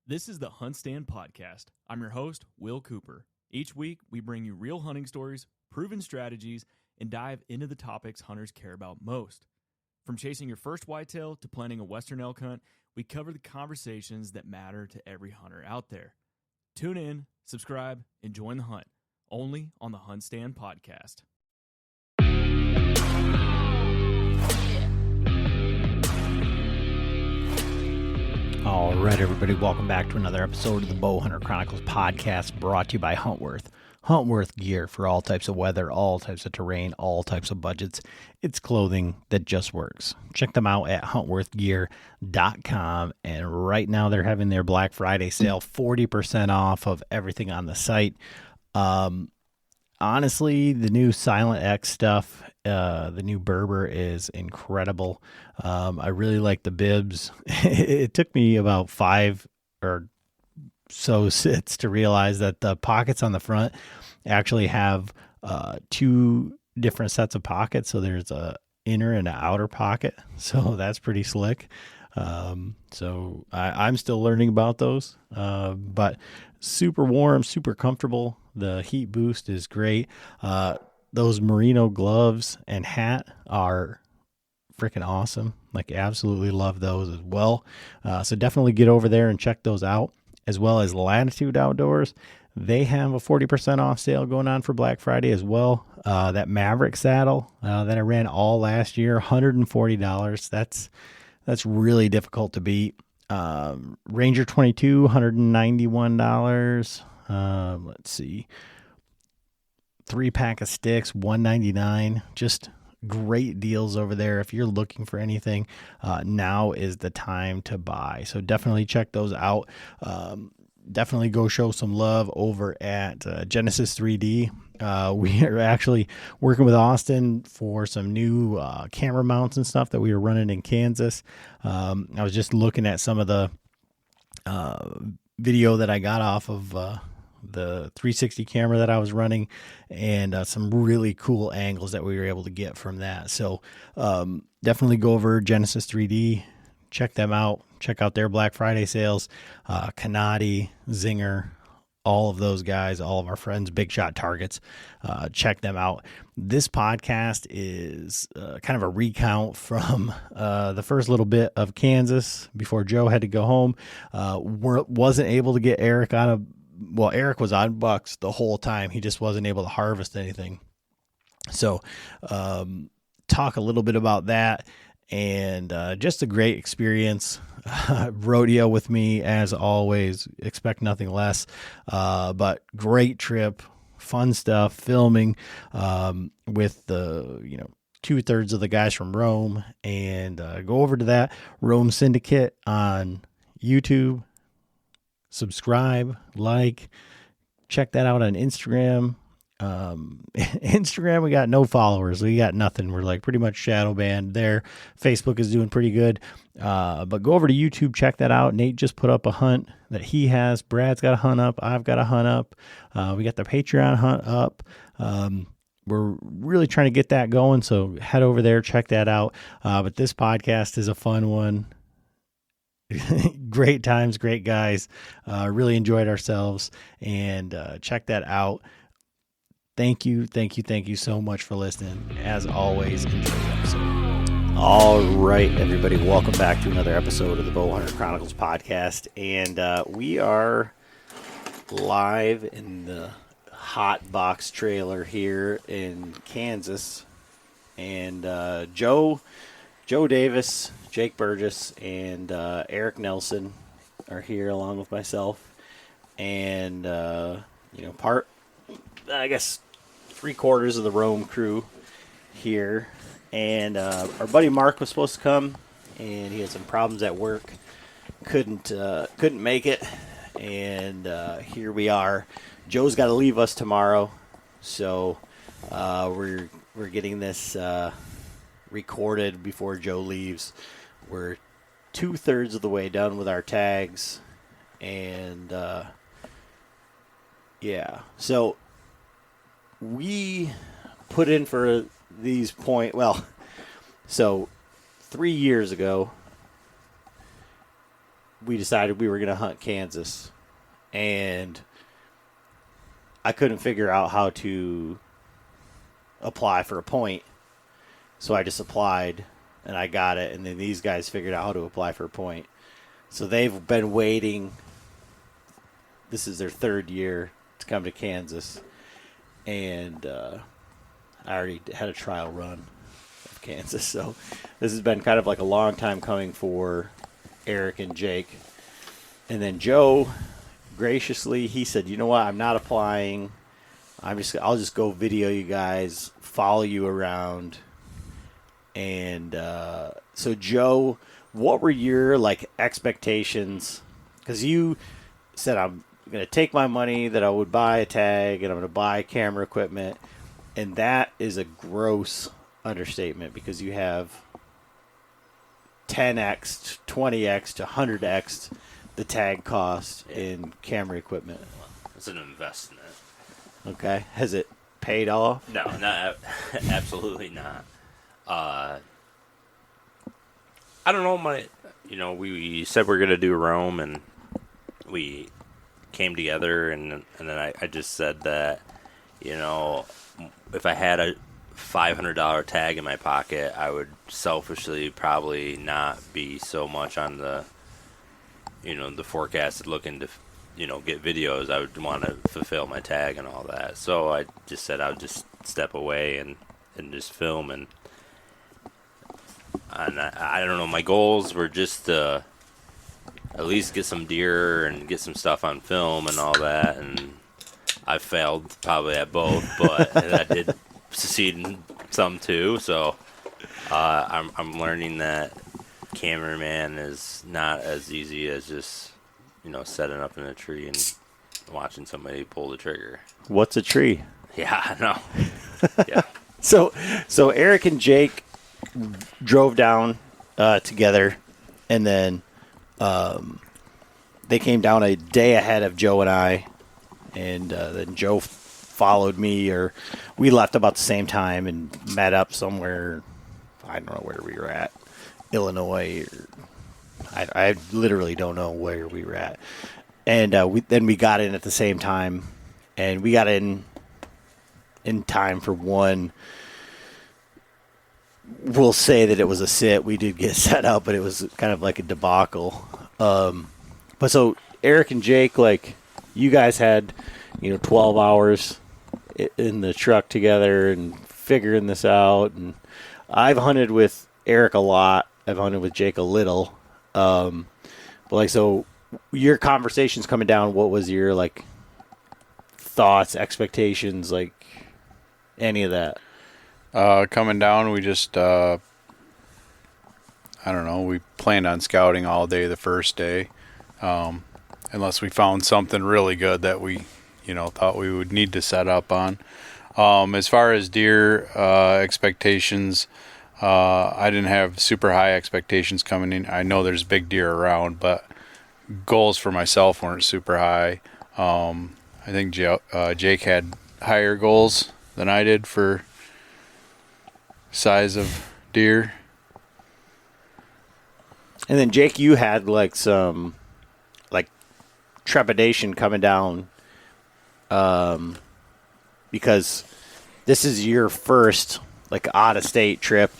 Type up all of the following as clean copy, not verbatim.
This is the Hunt Stand Podcast. I'm your host, Will Cooper. Each week, we bring you real hunting stories, proven strategies, and dive into the topics hunters care about most. From chasing your first whitetail to planning a western elk hunt, we cover the conversations that matter to every hunter out there. Tune in, subscribe, and join the hunt, only on the Hunt Stand Podcast. All right, everybody, welcome back to another episode of the Bowhunter Chronicles podcast, brought to you by Huntworth. Huntworth gear for all types of weather, all types of terrain, all types of budgets. It's clothing that just works. Check them out at huntworthgear.com, and right now they're having their Black Friday sale, 40% off of everything on the site. Honestly, the new Silent X stuff, the new Berber is incredible. I really like the bibs. It took me about 5 or so sits to realize that the pockets on the front actually have 2 different sets of pockets. So there's a inner and an outer pocket. So that's pretty slick. So I'm still learning about those, but super warm, super comfortable. The heat boost is great. Those merino gloves and hat are freaking awesome. Like, absolutely love those as well. So definitely get over there and check those out, as well as Latitude Outdoors. They have a 40% off sale going on for Black Friday as well. That Maverick saddle that I ran all last year, $140. That's really difficult to beat. Ranger 22, $191. Let's see. 3-pack of sticks, $199. Just great deals over there. If you're looking for anything, now is the time to buy. So definitely check those out. Definitely go show some love over at Genesis 3D. We are actually working with Austin for some new camera mounts and stuff that we were running in Kansas. I was just looking at some of the video that I got off of the 360 camera that I was running, and some really cool angles that we were able to get from that. So definitely go over Genesis 3D, check them out, check out their Black Friday sales. Kanati, Zinger, all of those guys, all of our friends, Big Shot Targets, check them out. This podcast is kind of a recount from the first little bit of Kansas before Joe had to go home. Wasn't able to get Eric on a, well, Eric was on bucks the whole time. He just wasn't able to harvest anything. So talk a little bit about that, and just a great experience. Rodeo with me, as always. Expect nothing less. But great trip, fun stuff, filming with the 2/3 of the guys from Rome, and go over to that Rome Syndicate on YouTube. Subscribe, like, check that out on Instagram. Instagram, we got no followers. We got nothing. We're like pretty much shadow banned there. Facebook is doing pretty good. But go over to YouTube, check that out. Nate just put up a hunt that he has. Brad's got a hunt up. I've got a hunt up. We got the Patreon hunt up. We're really trying to get that going. So head over there, check that out. But this podcast is a fun one. Great times, great guys. Really enjoyed ourselves, and check that out. Thank you so much for listening. As always, enjoy the episode. All right, everybody, welcome back to another episode of the Bowhunter Chronicles podcast, and we are live in the hot box trailer here in Kansas, and Joe Davis, Jake Burgess, and Eric Nelson are here along with myself, and 3/4 of the Rome crew here. And our buddy Mark was supposed to come, and he had some problems at work, couldn't make it, and here we are. Joe's got to leave us tomorrow, so we're getting this recorded before Joe leaves. We're 2/3 of the way done with our tags, and so we put in for these so 3 years ago, we decided we were going to hunt Kansas, and I couldn't figure out how to apply for a point, so I just applied, and I got it, and then these guys figured out how to apply for a point. So they've been waiting. This is their 3rd year to come to Kansas, and I already had a trial run of Kansas, so this has been kind of like a long time coming for Eric and Jake. And then Joe, graciously, he said, "You know what? I'm not applying. I'll just go video you guys, follow you around." And so, Joe, what were your expectations? Because you said, "I'm going to take my money that I would buy a tag, and I'm going to buy camera equipment," and that is a gross understatement because you have 10x, 20x to 100x the tag cost in camera equipment. It's an investment. Okay, has it paid off? No, not absolutely not. I don't know. We said we're gonna do Rome, and we came together, and then I just said that, if I had a $500 tag in my pocket, I would selfishly probably not be so much on the forecasted looking to get videos. I would want to fulfill my tag and all that. So I just said I would just step away and just film, and I don't know, my goals were just to at least get some deer and get some stuff on film and all that, and I failed probably at both, but I did succeed in some too. So I'm learning that cameraman is not as easy as just setting up in a tree and watching somebody pull the trigger. What's a tree? Yeah, I know. Yeah. So Eric and Jake drove down together, and then they came down a day ahead of Joe and I, and then Joe followed me, or we left about the same time and met up somewhere. I don't know where we were at, Illinois. I literally don't know where we were at. And we got in at the same time, and we got in time for one. We'll say that it was a sit. We did get set up, but it was kind of like a debacle. But so Eric and Jake, you guys had, 12 hours in the truck together and figuring this out. And I've hunted with Eric a lot. I've hunted with Jake a little. But so your conversations coming down, what was your thoughts, expectations, any of that? Coming down, we just, I don't know, we planned on scouting all day the first day, unless we found something really good that we, thought we would need to set up on. As far as deer expectations, I didn't have super high expectations coming in. I know there's big deer around, but goals for myself weren't super high. I think Jake had higher goals than I did for size of deer. And then Jake, you had some trepidation coming down, because this is your first out of state trip.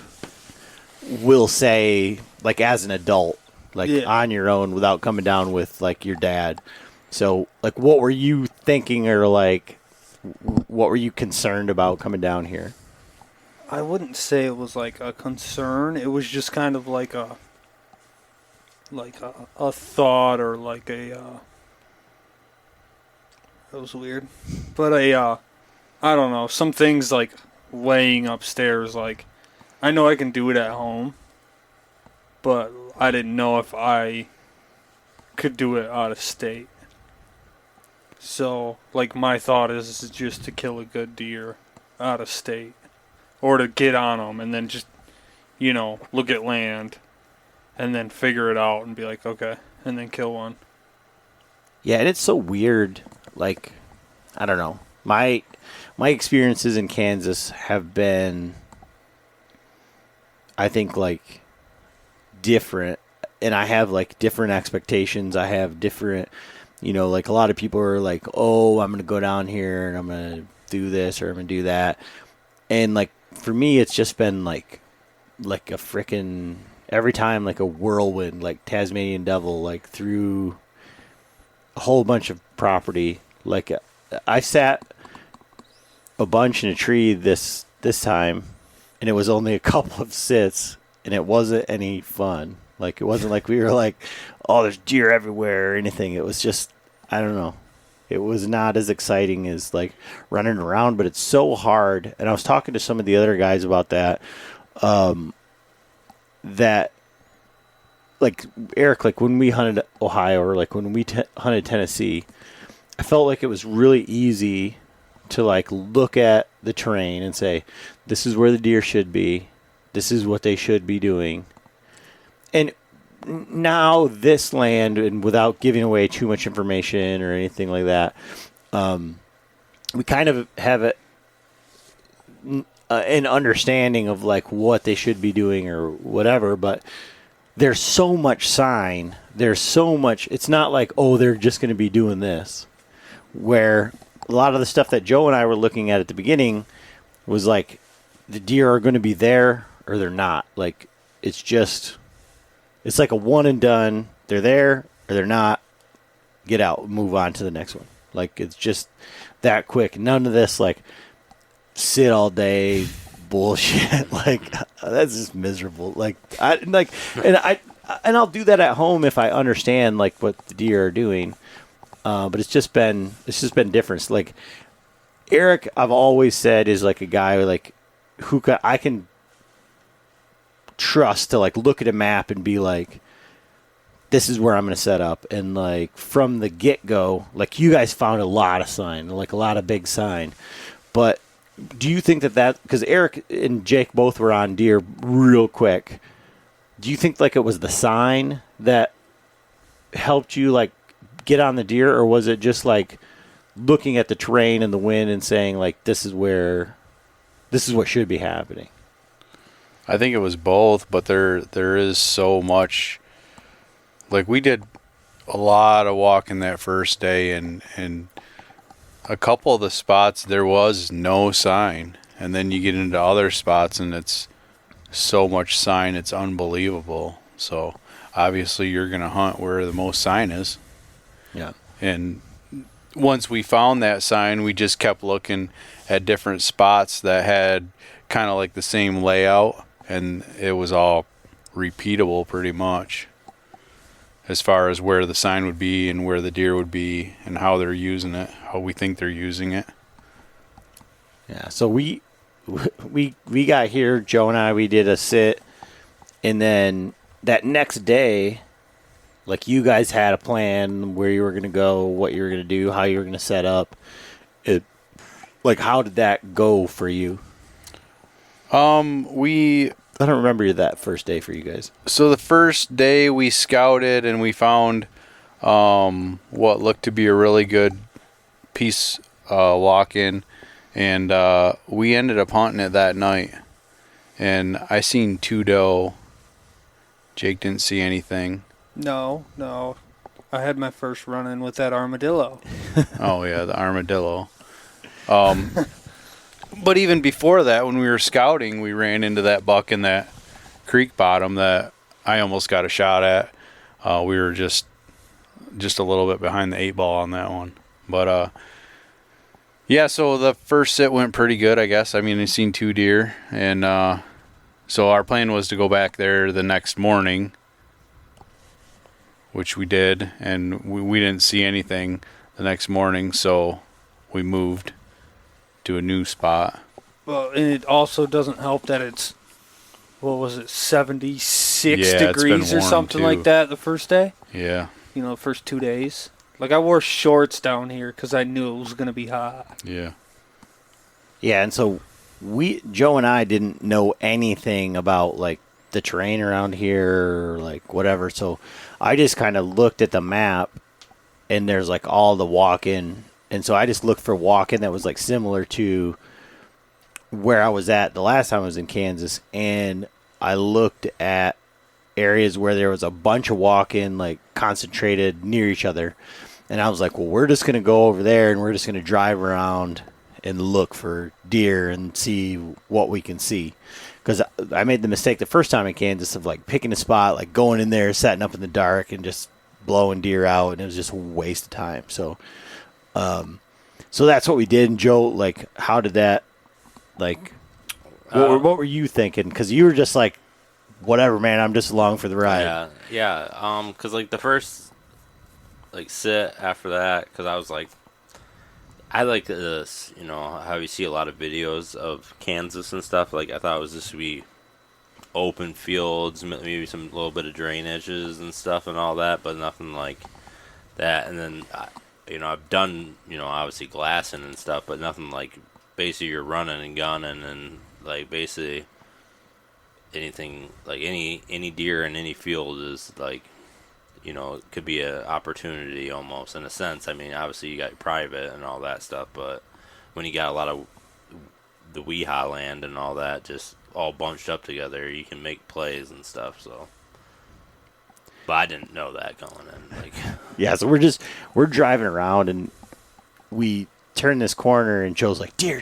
We'll say as an adult, on your own without coming down with your dad. So what were you thinking, or what were you concerned about coming down here? I wouldn't say it was a concern. It was just kind of a thought, or it was weird. But I don't know, some things laying upstairs, I know I can do it at home, but I didn't know if I could do it out of state. So my thought is just to kill a good deer out of state, or to get on them and then just, look at land and then figure it out and be okay, and then kill one. Yeah, and it's so weird. I don't know. My experiences in Kansas have been, I think, different and I have like different expectations. I have different, like a lot of people are like, oh, I'm going to go down here and I'm going to do this or I'm going to do that. And like, for me, it's just been like a freaking, every time like a whirlwind, like Tasmanian devil, like through a whole bunch of property. Like I sat a bunch in a tree this time, and it was only a couple of sits, and it wasn't any fun. Like, it wasn't like we were like, oh, there's deer everywhere or anything. It was just, I don't know. It was not as exciting as like running around, but it's so hard. And I was talking to some of the other guys about that, that like Eric, like when we hunted Ohio or like when we hunted Tennessee, I felt like it was really easy to like look at the terrain and say, this is where the deer should be. This is what they should be doing. And now this land, and without giving away too much information or anything like that, we kind of have an understanding of like what they should be doing or whatever, but there's so much sign. There's so much. It's not like, oh, they're just going to be doing this. Where a lot of the stuff that Joe and I were looking at the beginning was like, the deer are going to be there or they're not. Like, it's like a one and done. They're there or they're not. Get out, move on to the next one. Like, it's just that quick. None of this like sit all day bullshit. Like, that's just miserable. Like, and I'll do that at home if I understand like what the deer are doing. But it's just been different. Like Eric, I've always said is like a guy like who I can trust to like look at a map and be like, this is where I'm going to set up. And like from the get go, like you guys found a lot of sign, like a lot of big sign. But do you think that because Eric and Jake both were on deer real quick, do you think like it was the sign that helped you like get on the deer, or was it just like looking at the terrain and the wind and saying like, this is what should be happening? I think it was both, but there is so much. Like, we did a lot of walking that first day, and a couple of the spots there was no sign, and then you get into other spots and it's so much sign, it's unbelievable. So obviously you're going to hunt where the most sign is. Yeah. And once we found that sign, we just kept looking at different spots that had kind of like the same layout, and it was all repeatable pretty much as far as where the sign would be and where the deer would be and how they're using it, how we think they're using it. Yeah. So we got here, Joe and I, we did a sit, and then that next day, like you guys had a plan where you were going to go, what you were going to do, how you were going to set up. Like, how did that go for you? I don't remember that first day for you guys. So the first day we scouted and we found what looked to be a really good piece walk-in, and we ended up hunting it that night. And I seen 2 doe. Jake didn't see anything. No. I had my first run-in with that armadillo. Oh, yeah, the armadillo. But even before that, when we were scouting, we ran into that buck in that creek bottom that I almost got a shot at. We were just a little bit behind the 8 ball on that one. But, yeah, so the first sit went pretty good, I guess. I mean, I seen 2 deer. And so our plan was to go back there the next morning, which we did. And we didn't see anything the next morning, so we moved to a new spot. Well, and it also doesn't help that it's, 76 Yeah, degrees or something too. like that the first day? Yeah. The first 2 days. Like, I wore shorts down here because I knew it was going to be hot. Yeah. Yeah, and so Joe and I didn't know anything about, like, the terrain around here or, like, whatever. So I just kind of looked at the map, and there's, like, all the walk-in. And so I just looked for walk-in that was, like, similar to where I was at the last time I was in Kansas. And I looked at areas where there was a bunch of walk-in, like concentrated near each other. And I was like, well, we're just going to go over there and we're just going to drive around and look for deer and see what we can see. Because I made the mistake the first time in Kansas of like picking a spot, like going in there, setting up in the dark and just blowing deer out. And it was just a waste of time. So, so that's what we did. And Joe, like, how did that, like, what were you thinking? Because you were just like, whatever, man, I'm just along for the ride. Yeah. Because like the first like sit after that, because I was like, I like this, you know, how you see a lot of videos of Kansas and stuff. Like I thought it was just to be open fields, maybe some little bit of drainages and stuff and all that, but nothing like that. And then you know, I've done, you know, obviously glassing and stuff, but nothing like basically you're running and gunning and like basically anything, like any deer in any field is like, you know, it could be an opportunity almost in a sense. I mean, obviously you got private and all that stuff, but when you got a lot of the Weehaw land and all that just all bunched up together, you can make plays and stuff. So, but I didn't know that going in. Like, yeah, so we're driving around and we turn this corner and Joe's like, deer.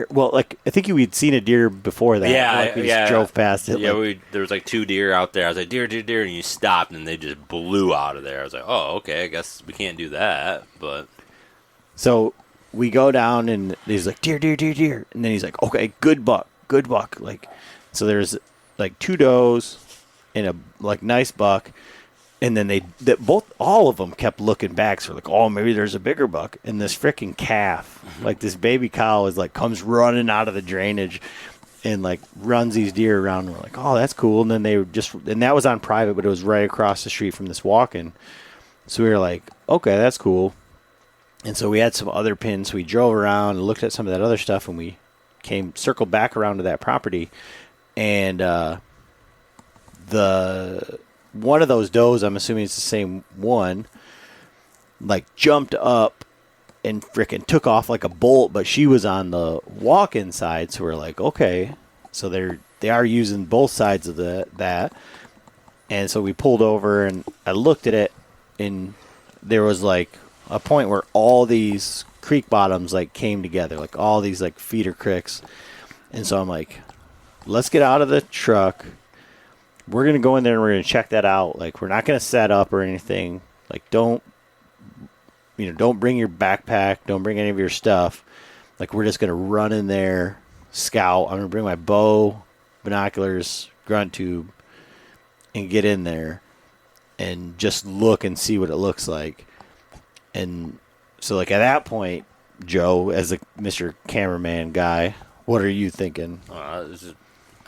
Well, like I think we'd seen a deer before that. Yeah, like we just drove past it. Yeah, like, there was like 2 deer out there. I was like, deer, and you stopped and they just blew out of there. I was like, oh, okay, I guess we can't do that. But so we go down and he's like, deer, and then he's like, okay, good buck. Like, so there's like 2 does and a like nice buck. And then all of them kept looking back. So like, oh, maybe there's a bigger buck. And this freaking calf, like this baby cow is like, comes running out of the drainage and like runs these deer around. And we're like, oh, that's cool. And then and that was on private, but it was right across the street from this walk-in. So we were like, okay, that's cool. And so we had some other pins. So we drove around and looked at some of that other stuff and we circled back around to that property. And, one of those does, I'm assuming it's the same one, like jumped up and frickin' took off like a bolt, but she was on the walk-in side, so we're like, okay, so they are using both sides of that, and so we pulled over and I looked at it, and there was like a point where all these creek bottoms like came together, like all these like feeder creeks, and so I'm like, let's get out of the truck. We're going to go in there and we're going to check that out. Like, we're not going to set up or anything. Like, don't bring your backpack. Don't bring any of your stuff. Like, we're just going to run in there, scout. I'm going to bring my bow, binoculars, grunt tube, and get in there and just look and see what it looks like. And so, like, at that point, Joe, as a Mr. Cameraman guy, what are you thinking?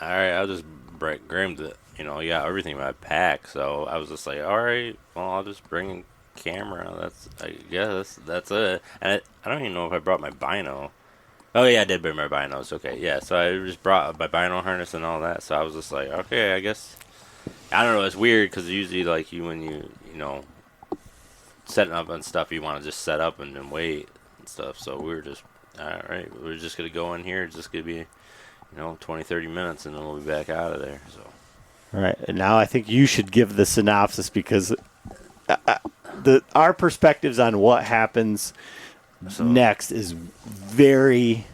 all right, I'll just grab the, you know, everything in my pack. So I was just like, all right, well, I'll just bring a camera. I guess that's it. And I don't even know if I brought my bino. Oh yeah, I did bring my binos. Okay, yeah. So I just brought my bino harness and all that. So I was just like, okay, I guess. I don't know. It's weird because usually, like when you know, setting up and stuff, you want to just set up and then wait and stuff. So we were just, all right, we're just gonna go in here. It's just gonna be, 20, 30 minutes, and then we'll be back out of there. So. All right, and now I think you should give the synopsis because our perspectives on what happens next is very,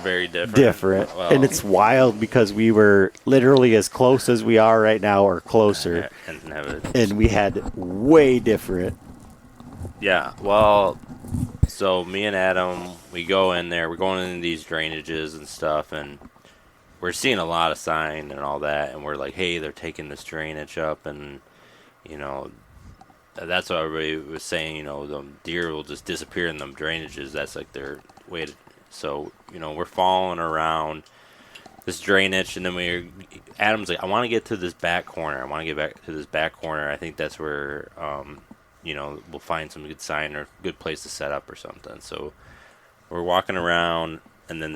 very different. Well, and it's wild because we were literally as close as we are right now or closer, and we had way different. Yeah, well, so me and Adam, we go in there. We're going into these drainages and stuff, and we're seeing a lot of sign and all that, and we're like, hey, they're taking this drainage up, and, that's what everybody was saying, the deer will just disappear in them drainages. That's like their way to, so, we're following around this drainage, and then Adam's like, I want to get to this back corner. I want to get back to this back corner. I think that's where, we'll find some good sign or good place to set up or something. So we're walking around, and then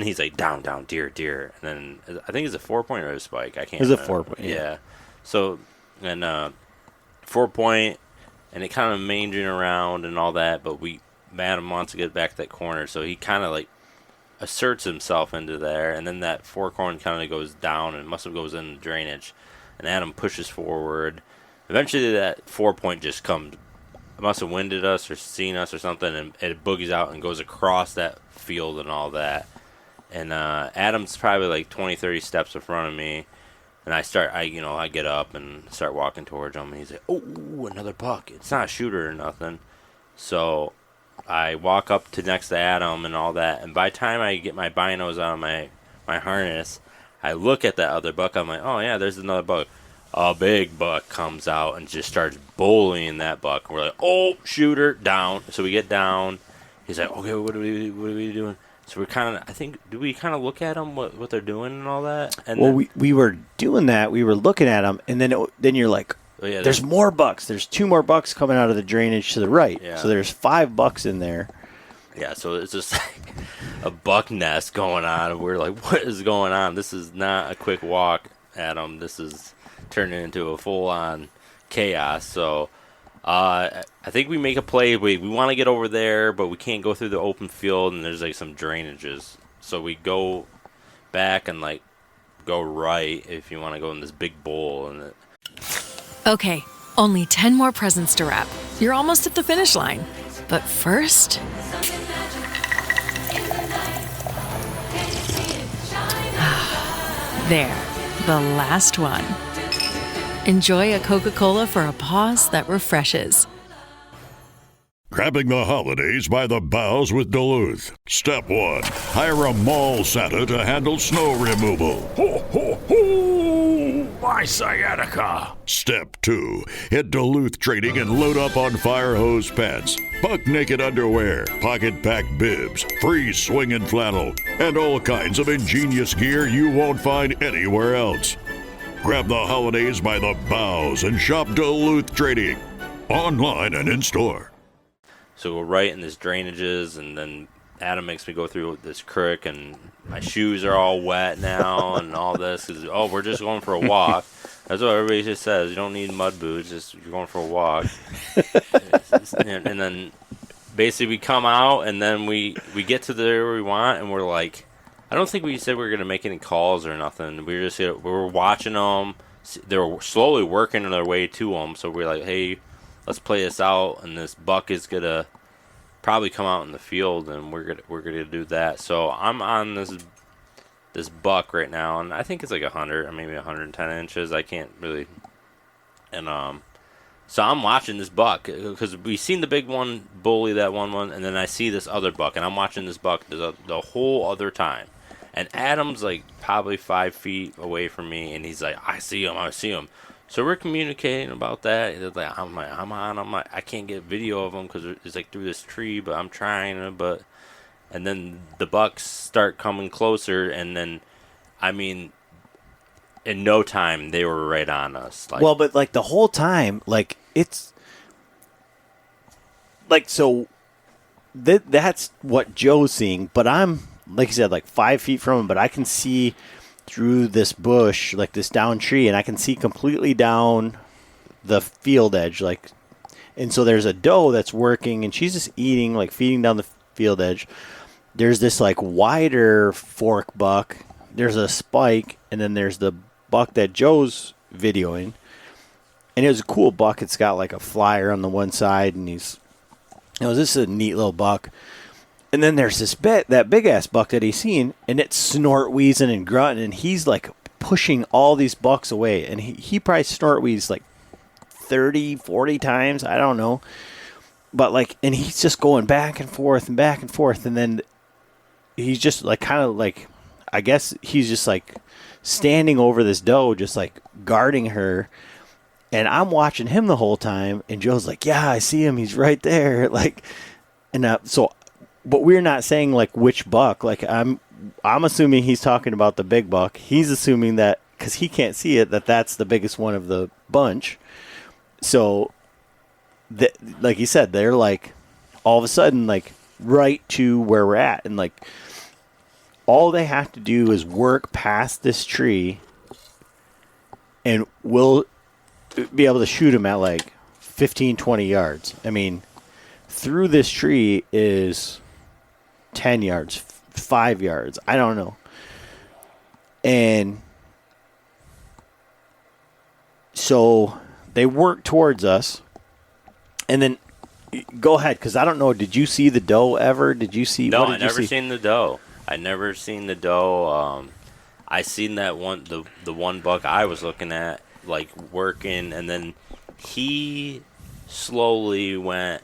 he's like, down, deer. And then I think it's a 4-point or a spike. I can't remember. It's a 4-point. Yeah. So, and 4-point, and it kind of manging around and all that, but Adam wants to get back to that corner, so he kind of like asserts himself into there, and then that 4-corn kind of goes down and goes in the drainage. and Adam pushes forward. Eventually, that 4-point just comes. It must have winded us or seen us or something, and it boogies out and goes across that field and all that. And Adam's probably like 20, 30 steps in front of me. And I get up and start walking towards him. And he's like, oh, another buck. It's not a shooter or nothing. So I walk up to next to Adam and all that. And by the time I get my binos out of my harness, I look at that other buck. I'm like, oh, yeah, there's another buck. A big buck comes out and just starts bullying that buck. We're like, oh, shooter, down. So we get down. He's like, okay, what are we doing? So we're kind of, I think, do we kind of look at them, what they're doing and all that? And well, we were doing that. We were looking at them, and then you're like, oh, yeah, there's more bucks. There's 2 more bucks coming out of the drainage to the right. Yeah. So there's 5 bucks in there. Yeah, so it's just like a buck nest going on. And we're like, what is going on? This is not a quick walk, Adam. This is turning into a full-on chaos. So I think we make a play. We want to get over there, but we can't go through the open field, and there's like some drainages. So we go back and like go right if you want to go in this big bowl. And Okay, only 10 more presents to wrap. You're almost at the finish line. But first... there, the last one. Enjoy a Coca-Cola for a pause that refreshes. Grabbing the holidays by the boughs with Duluth. Step 1. Hire a mall Santa to handle snow removal. Ho, ho, ho! My sciatica! Step 2. Hit Duluth Trading and load up on fire hose pants, buck naked underwear, pocket pack bibs, free swinging flannel, and all kinds of ingenious gear you won't find anywhere else. Grab the holidays by the boughs and shop Duluth Trading, online and in store. So we're right in this drainages, and then Adam makes me go through this creek, and my shoes are all wet now and all this. Cause, we're just going for a walk. That's what everybody just says. You don't need mud boots. Just you're going for a walk. and then basically we come out, and then we get to where we want, and we're like, I don't think we said we were going to make any calls or nothing. We were watching them. They were slowly working their way to them. So we're like, hey, let's play this out, and this buck is going to probably come out in the field, and we're gonna do that. So I'm on this buck right now, and I think it's like 100 or maybe 110 inches. I can't really. And so I'm watching this buck because we seen the big one bully that one, and then I see this other buck, and I'm watching this buck the whole other time. And Adam's like probably 5 feet away from me, and he's like, I see him. So we're communicating about that. It's like, I'm like, I can't get video of him because it's like through this tree, but I'm trying. And then the bucks start coming closer, and then, I mean, in no time they were right on us. Like, well, but like the whole time, like it's like so. That's what Joe's seeing, but I'm like you said, like 5 feet from him, but I can see through this bush, like this down tree, and I can see completely down the field edge, like, and so there's a doe that's working, and she's just eating, like feeding down the field edge. There's this like wider fork buck, there's a spike, and then there's the buck that Joe's videoing, and it was a cool buck. It's got like a flyer on the one side, and this is a neat little buck. And then there's that big-ass buck that he's seen, and it's snort-wheezing and grunting, and he's, like, pushing all these bucks away. And he probably snort-wheezed, like, 30, 40 times. I don't know. But, like, and he's just going back and forth. And then he's just, like, kind of, like, I guess he's just, like, standing over this doe, just, like, guarding her. And I'm watching him the whole time, and Joe's like, yeah, I see him. He's right there. Like, and so... But we're not saying, like, which buck. Like, I'm assuming he's talking about the big buck. He's assuming that, because he can't see it, that's the biggest one of the bunch. So, like you said, they're, like, all of a sudden, like, right to where we're at. And, like, all they have to do is work past this tree, and we'll be able to shoot them at, like, 15, 20 yards. I mean, through this tree is 10 yards, 5 yards. I don't know. And So they work towards us, and then go ahead, because I don't know. Did you see the doe ever? Did you see? No, what I did you never see? seen the doe. I never seen the doe. I seen that one, the one buck I was looking at, like working, and then he slowly went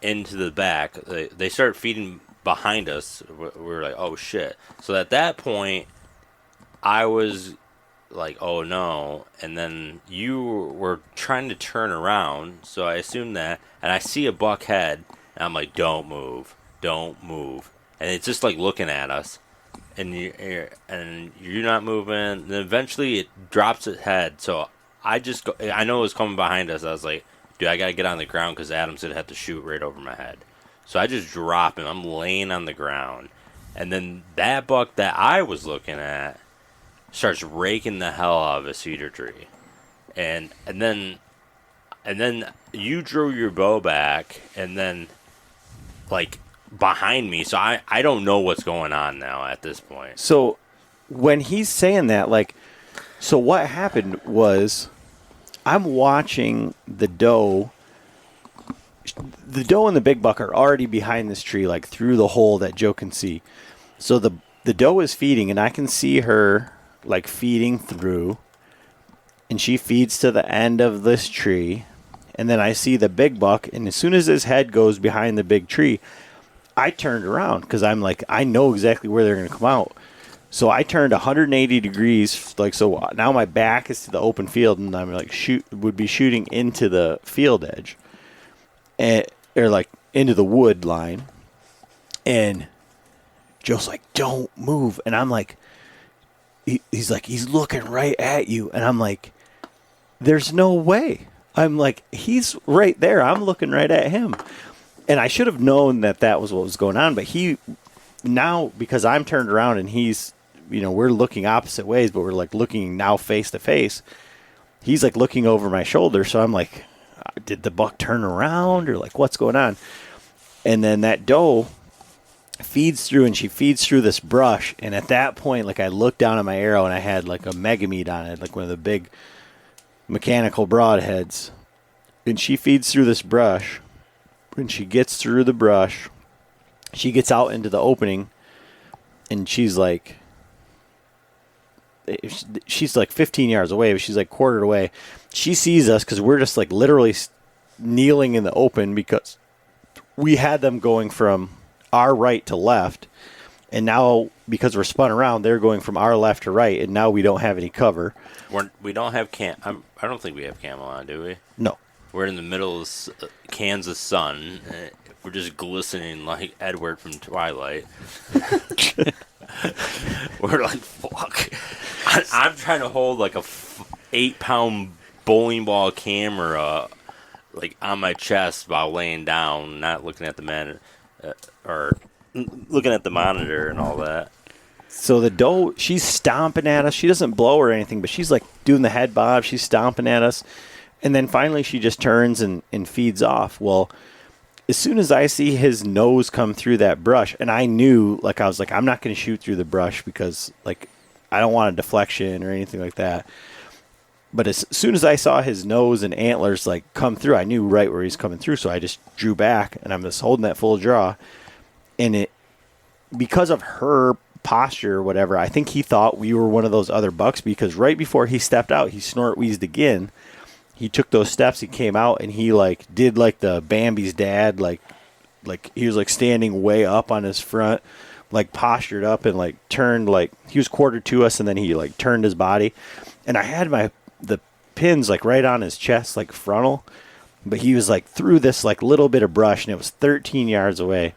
into the back. They started feeding behind us. We were like, oh shit. So at that point, I was like, oh no. And then you were trying to turn around, so I assumed that. And I see a buck head, and I'm like, don't move. Don't move. And it's just like looking at us. And you're not moving. And then eventually it drops its head. So I know it was coming behind us. I was like, dude, I got to get on the ground because Adam's going to have to shoot right over my head. So I just drop him. I'm laying on the ground. And then that buck that I was looking at starts raking the hell out of a cedar tree. And then you drew your bow back, and then, like, behind me. So I don't know what's going on now at this point. So when he's saying that, like, so what happened was I'm watching the doe. The doe and the big buck are already behind this tree, like through the hole that Joe can see. So the doe is feeding, and I can see her like feeding through, and she feeds to the end of this tree. And then I see the big buck, and as soon as his head goes behind the big tree, I turned around because I'm like, I know exactly where they're going to come out. So I turned 180 degrees, like, so now my back is to the open field, and I'm like would be shooting into the field edge, or like into the wood line. And Joe's like, don't move. And I'm like, he's like, he's looking right at you. And I'm like, there's no way. I'm like, he's right there. I'm looking right at him. And I should have known that was what was going on. But he, now, because I'm turned around and he's, we're looking opposite ways, but we're like looking now face to face. He's like looking over my shoulder. So I'm like, did the buck turn around, or like what's going on? And then that doe feeds through, and she feeds through this brush. And at that point, like, I looked down at my arrow, and I had like a mega meat on it, like one of the big mechanical broadheads. And she feeds through this brush. When she gets through the brush, she gets out into the opening, and she's like 15 yards away, but she's like quartered away. She sees us because we're just like literally kneeling in the open, because we had them going from our right to left, and now because we're spun around, they're going from our left to right, and now we don't have any cover. We don't have I don't think we have camo on, do we? No. We're in the middle of Kansas sun. We're just glistening like Edward from Twilight. We're like, fuck. I'm trying to hold like a 8-pound bowling ball camera like on my chest while laying down, not looking at the man or looking at the monitor and all that. So the doe, she's stomping at us. She doesn't blow or anything, but she's like doing the head bob. She's stomping at us. And then finally she just turns and feeds off. Well, as soon as I see his nose come through that brush, and I knew, like, I was like, I'm not going to shoot through the brush because, like, I don't want a deflection or anything like that. But as soon as I saw his nose and antlers, like, come through, I knew right where he's coming through. So I just drew back, and I'm just holding that full draw. And it, because of her posture or whatever, I think he thought we were one of those other bucks, because right before he stepped out, he snort wheezed again. He took those steps, he came out, and he like did like the Bambi's dad, like he was like standing way up on his front, like postured up, and like turned, like he was quartered to us, and then he like turned his body. And I had the pins like right on his chest, like frontal, but he was like through this like little bit of brush, and it was 13 yards away.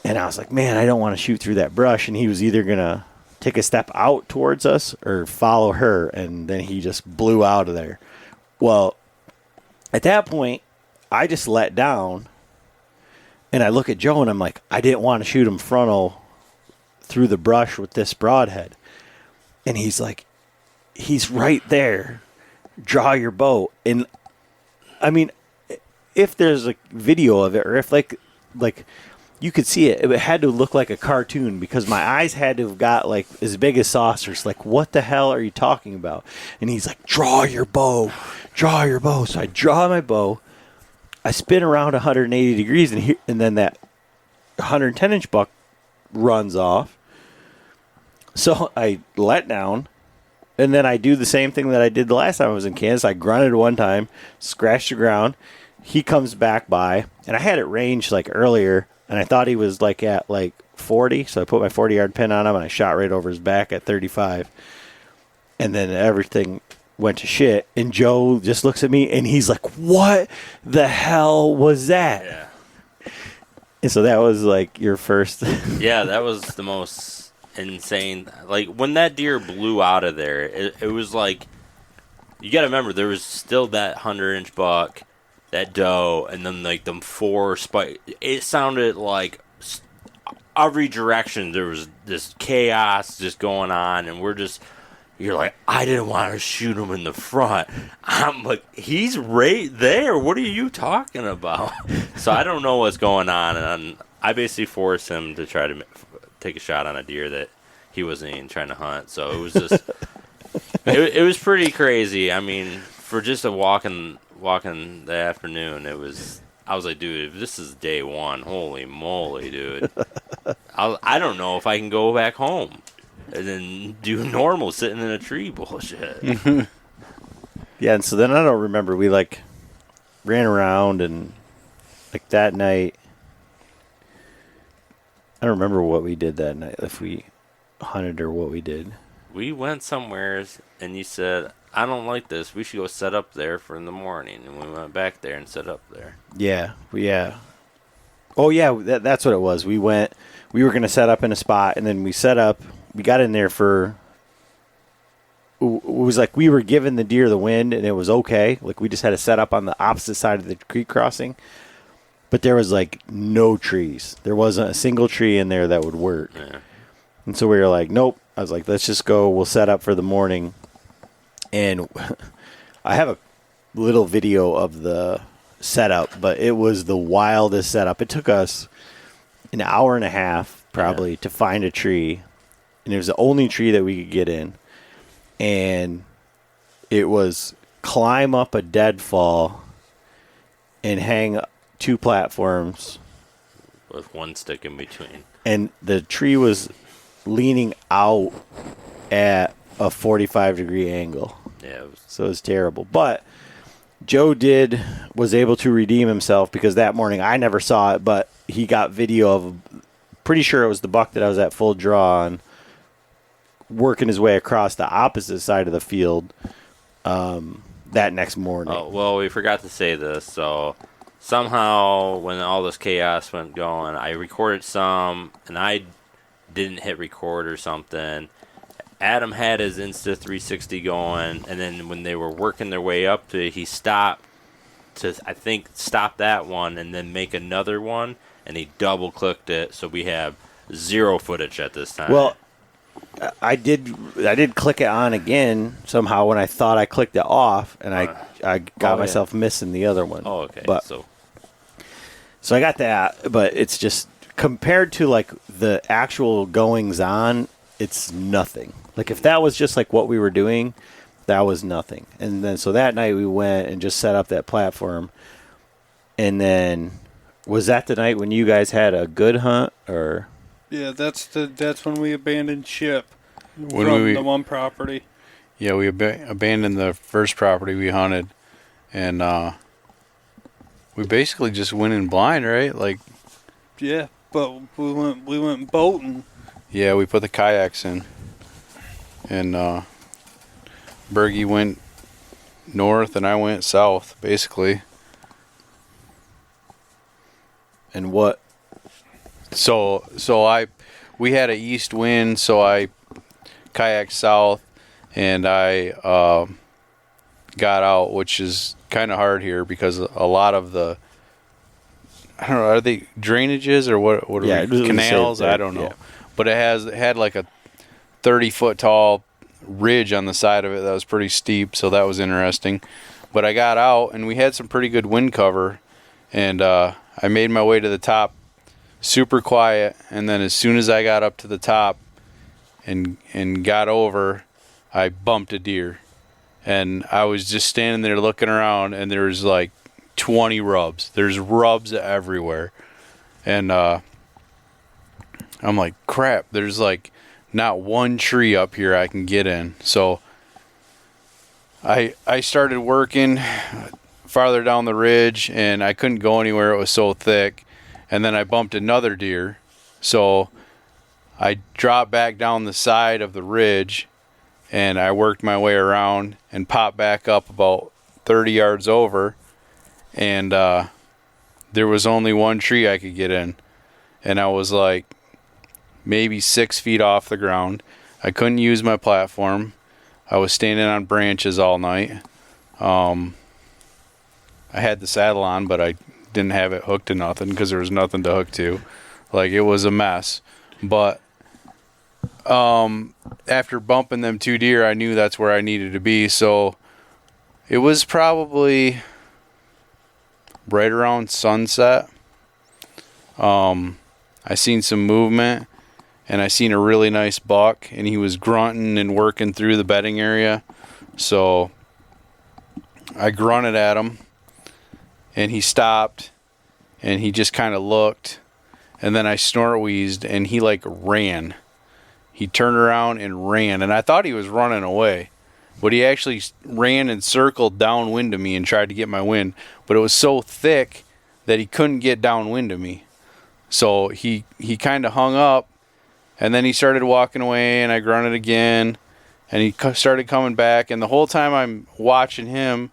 And I was like, man, I don't want to shoot through that brush. And he was either gonna take a step out towards us or follow her, and then he just blew out of there. Well, at that point, I just let down, and I look at Joe, and I'm like, I didn't want to shoot him frontal through the brush with this broadhead. And he's like, he's right there. Draw your bow. And, I mean, if there's a video of it, or if, like you could see it. It had to look like a cartoon because my eyes had to have got like as big as saucers. Like, what the hell are you talking about? And he's like, draw your bow. So I draw my bow. I spin around 180 degrees, and then that 110-inch buck runs off. So I let down, and then I do the same thing that I did the last time I was in Kansas. I grunted one time, scratched the ground. He comes back by, and I had it ranged like earlier, and I thought he was like at like 40, so I put my 40-yard pin on him, and I shot right over his back at 35. And then everything went to shit, and Joe just looks at me, and he's like, what the hell was that? Yeah. And so that was like your first. Yeah, that was the most insane. Like, when that deer blew out of there, it was like, you got to remember, there was still that 100-inch buck, that doe, and then like them 4 spike. It sounded like every direction there was this chaos just going on, and you're like, I didn't want to shoot him in the front. I'm like, he's right there. What are you talking about? So I don't know what's going on, and I basically forced him to try to take a shot on a deer that he wasn't even trying to hunt. So it was just, it was pretty crazy. I mean, for just a walking the afternoon, I was like, dude, if this is day one, holy moly, dude. I don't know if I can go back home and then do normal sitting in a tree bullshit. Yeah, and so then I don't remember. We like ran around, and like that night, I don't remember what we did that night, if we hunted or what we did. We went somewhere, and you said, I don't like this. We should go set up there for in the morning. And we went back there and set up there. Yeah. Oh, yeah, that's what it was. We were going to set up in a spot, and then we set up. We got in there for, it was like we were giving the deer the wind, and it was okay. Like, we just had to set up on the opposite side of the creek crossing. But there was, like, no trees. There wasn't a single tree in there that would work. Yeah. And so we were like, nope. I was like, let's just go. We'll set up for the morning. And I have a little video of the setup, but it was the wildest setup. It took us an hour and a half probably to find a tree. And it was the only tree that we could get in. And it was climb up a deadfall and hang 2 platforms. With one stick in between. And the tree was leaning out at a 45-degree angle. Yeah. So it was terrible. But Joe was able to redeem himself because that morning I never saw it, but he got video of, pretty sure it was the buck that I was at full draw on, working his way across the opposite side of the field that next morning. Oh, well, we forgot to say this. So somehow when all this chaos went going, I recorded some, and I didn't hit record or something. Adam had his Insta 360 going, and then when they were working their way up to it, he stopped to, I think, stop that one and then make another one, and he double clicked it, so we have 0 footage at this time. Well, I did click it on again somehow when I thought I clicked it off, and I got myself missing the other one. Oh, okay. But, so I got that, but it's just compared to like the actual goings on, it's nothing. Like if that was just like what we were doing, that was nothing. And then so that night we went and just set up that platform. And then was that the night when you guys had a good hunt, or? Yeah, that's when we abandoned ship When from the one property. Yeah, we abandoned the first property we hunted, and we basically just went in blind, right? Like, yeah, but we went boating. Yeah, we put the kayaks in, and Bergie went north and I went south, basically. And what? So we had an east wind, so I kayaked south, and I got out, which is kind of hard here because a lot of the, I don't know, are they drainages or what are we, canals? I don't know. Yeah. But it had like a 30-foot tall ridge on the side of it that was pretty steep, so that was interesting. But I got out, and we had some pretty good wind cover, and I made my way to the top super quiet. And then as soon as I got up to the top and got over, I bumped a deer. And I was just standing there looking around, and there was like 20 rubs. There's rubs everywhere. And I'm like, crap, there's like not one tree up here I can get in. So I started working farther down the ridge, and I couldn't go anywhere. It was so thick. And then I bumped another deer. So I dropped back down the side of the ridge, and I worked my way around and popped back up about 30 yards over. And there was only one tree I could get in. And I was like maybe 6 feet off the ground. I couldn't use my platform. I was standing on branches all night. I had the saddle on, but I didn't have it hooked to nothing because there was nothing to hook to. Like, it was a mess. But after bumping them 2 deer, I knew that's where I needed to be. So it was probably right around sunset. I seen some movement, and I seen a really nice buck, and he was grunting and working through the bedding area. So I grunted at him, and he stopped, and he just kind of looked, and then I snort wheezed, and he like ran. He turned around and ran, and I thought he was running away, but he actually ran and circled downwind of me and tried to get my wind, but it was so thick that he couldn't get downwind of me. So he kind of hung up, and then he started walking away, and I grunted again, and he started coming back, and the whole time I'm watching him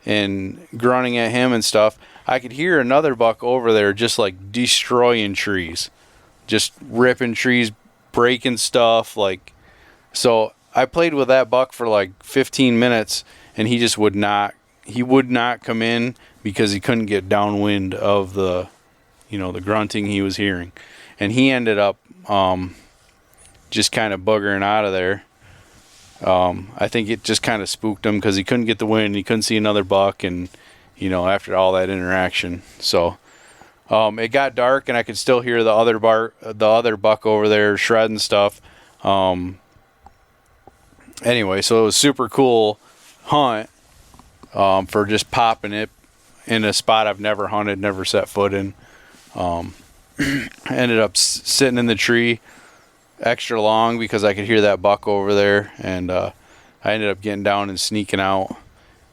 and grunting at him and stuff, I could hear another buck over there just like destroying trees, just ripping trees, breaking stuff. Like, so I played with that buck for like 15 minutes, and he just would not come in because he couldn't get downwind of the grunting he was hearing. And he ended up just kind of buggering out of there. I think it just kind of spooked him because he couldn't get the wind, he couldn't see another buck, and after all that interaction. So it got dark, and I could still hear the other buck over there shredding stuff. Anyway, so it was super cool hunt for just popping it in a spot I've never hunted, never set foot in. I ended up sitting in the tree extra long because I could hear that buck over there, and I ended up getting down and sneaking out.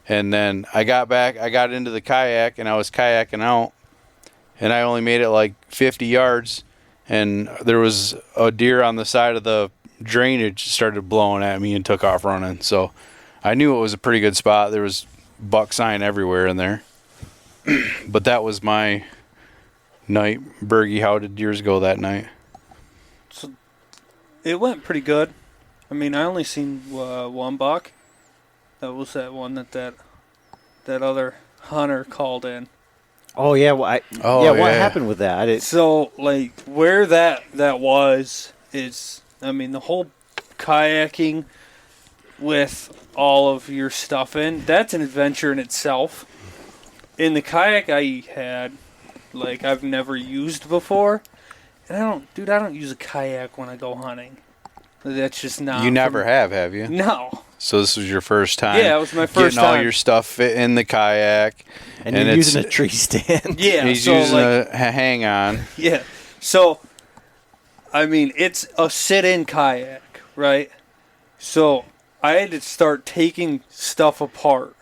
And then I got into the kayak, and I was kayaking out, and I only made it like 50 yards, and there was a deer on the side of the drainage started blowing at me and took off running. So I knew it was a pretty good spot. There was buck sign everywhere in there. But that was my night. Bergie, how did yours go that night? So it went pretty good. I mean, I only seen one buck. That was that one that other hunter called in. Oh yeah, what happened with that? So like where that was is, I mean, the whole kayaking with all of your stuff in, that's an adventure in itself. In the kayak I had, like, I've never used before, and I don't use a kayak when I go hunting. That's just not. You never have you? No. So this was your first time? Yeah, it was my first time. Getting all your stuff fit in the kayak. And you're using a tree stand. Yeah. He's using a hang-on. Yeah. So, I mean, it's a sit-in kayak, right? So, I had to start taking stuff apart.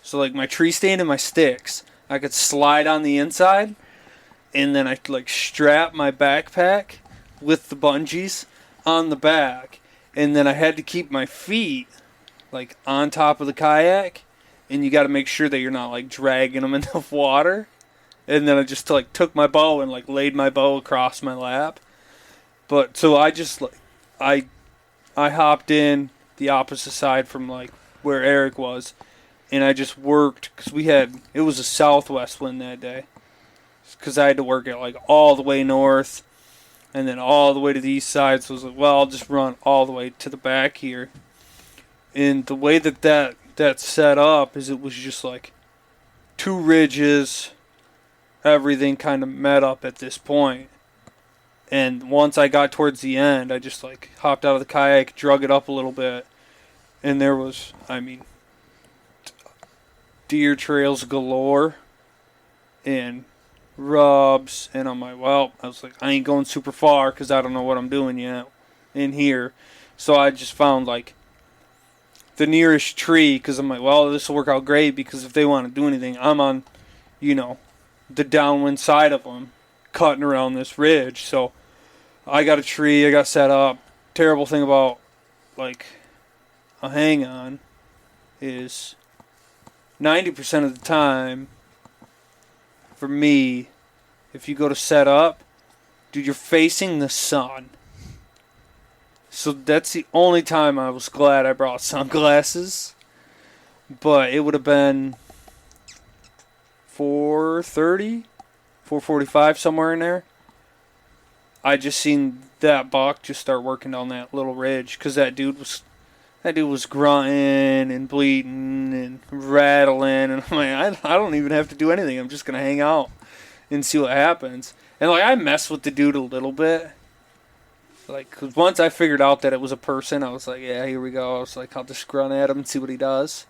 So, like, my tree stand and my sticks, I could slide on the inside, and then I like strap my backpack with the bungees on the back, and then I had to keep my feet like on top of the kayak, and you got to make sure that you're not like dragging them in the water. And then I just like took my bow and like laid my bow across my lap. But so I just like I hopped in the opposite side from like where Eric was, and I just worked because it was a southwest wind that day, because I had to work it like all the way north and then all the way to the east side. So I was like, well, I'll just run all the way to the back here. And the way that's set up is it was just like 2 ridges everything kind of met up at this point. And once I got towards the end, I just like hopped out of the kayak, drug it up a little bit, and there was, I mean, deer trails galore and rubs. And I'm like, well, I was like, I ain't going super far because I don't know what I'm doing yet in here. So I just found like the nearest tree because I'm like, well, this will work out great because if they want to do anything, I'm on, you know, the downwind side of them, cutting around this ridge. So I got a tree, I got set up. Terrible thing about like a hang on is 90% of the time for me, if you go to set up, dude, you're facing the sun. So that's the only time I was glad I brought sunglasses. But it would have been 4:30, 4:45, somewhere in there. I just seen that buck just start working down that little ridge because that dude was grunting and bleating and rattling, and I'm like, I don't even have to do anything. I'm just gonna hang out and see what happens. And like I messed with the dude a little bit, like 'cause once I figured out that it was a person, I was like, yeah, here we go. I was like, I'll just grunt at him and see what he does.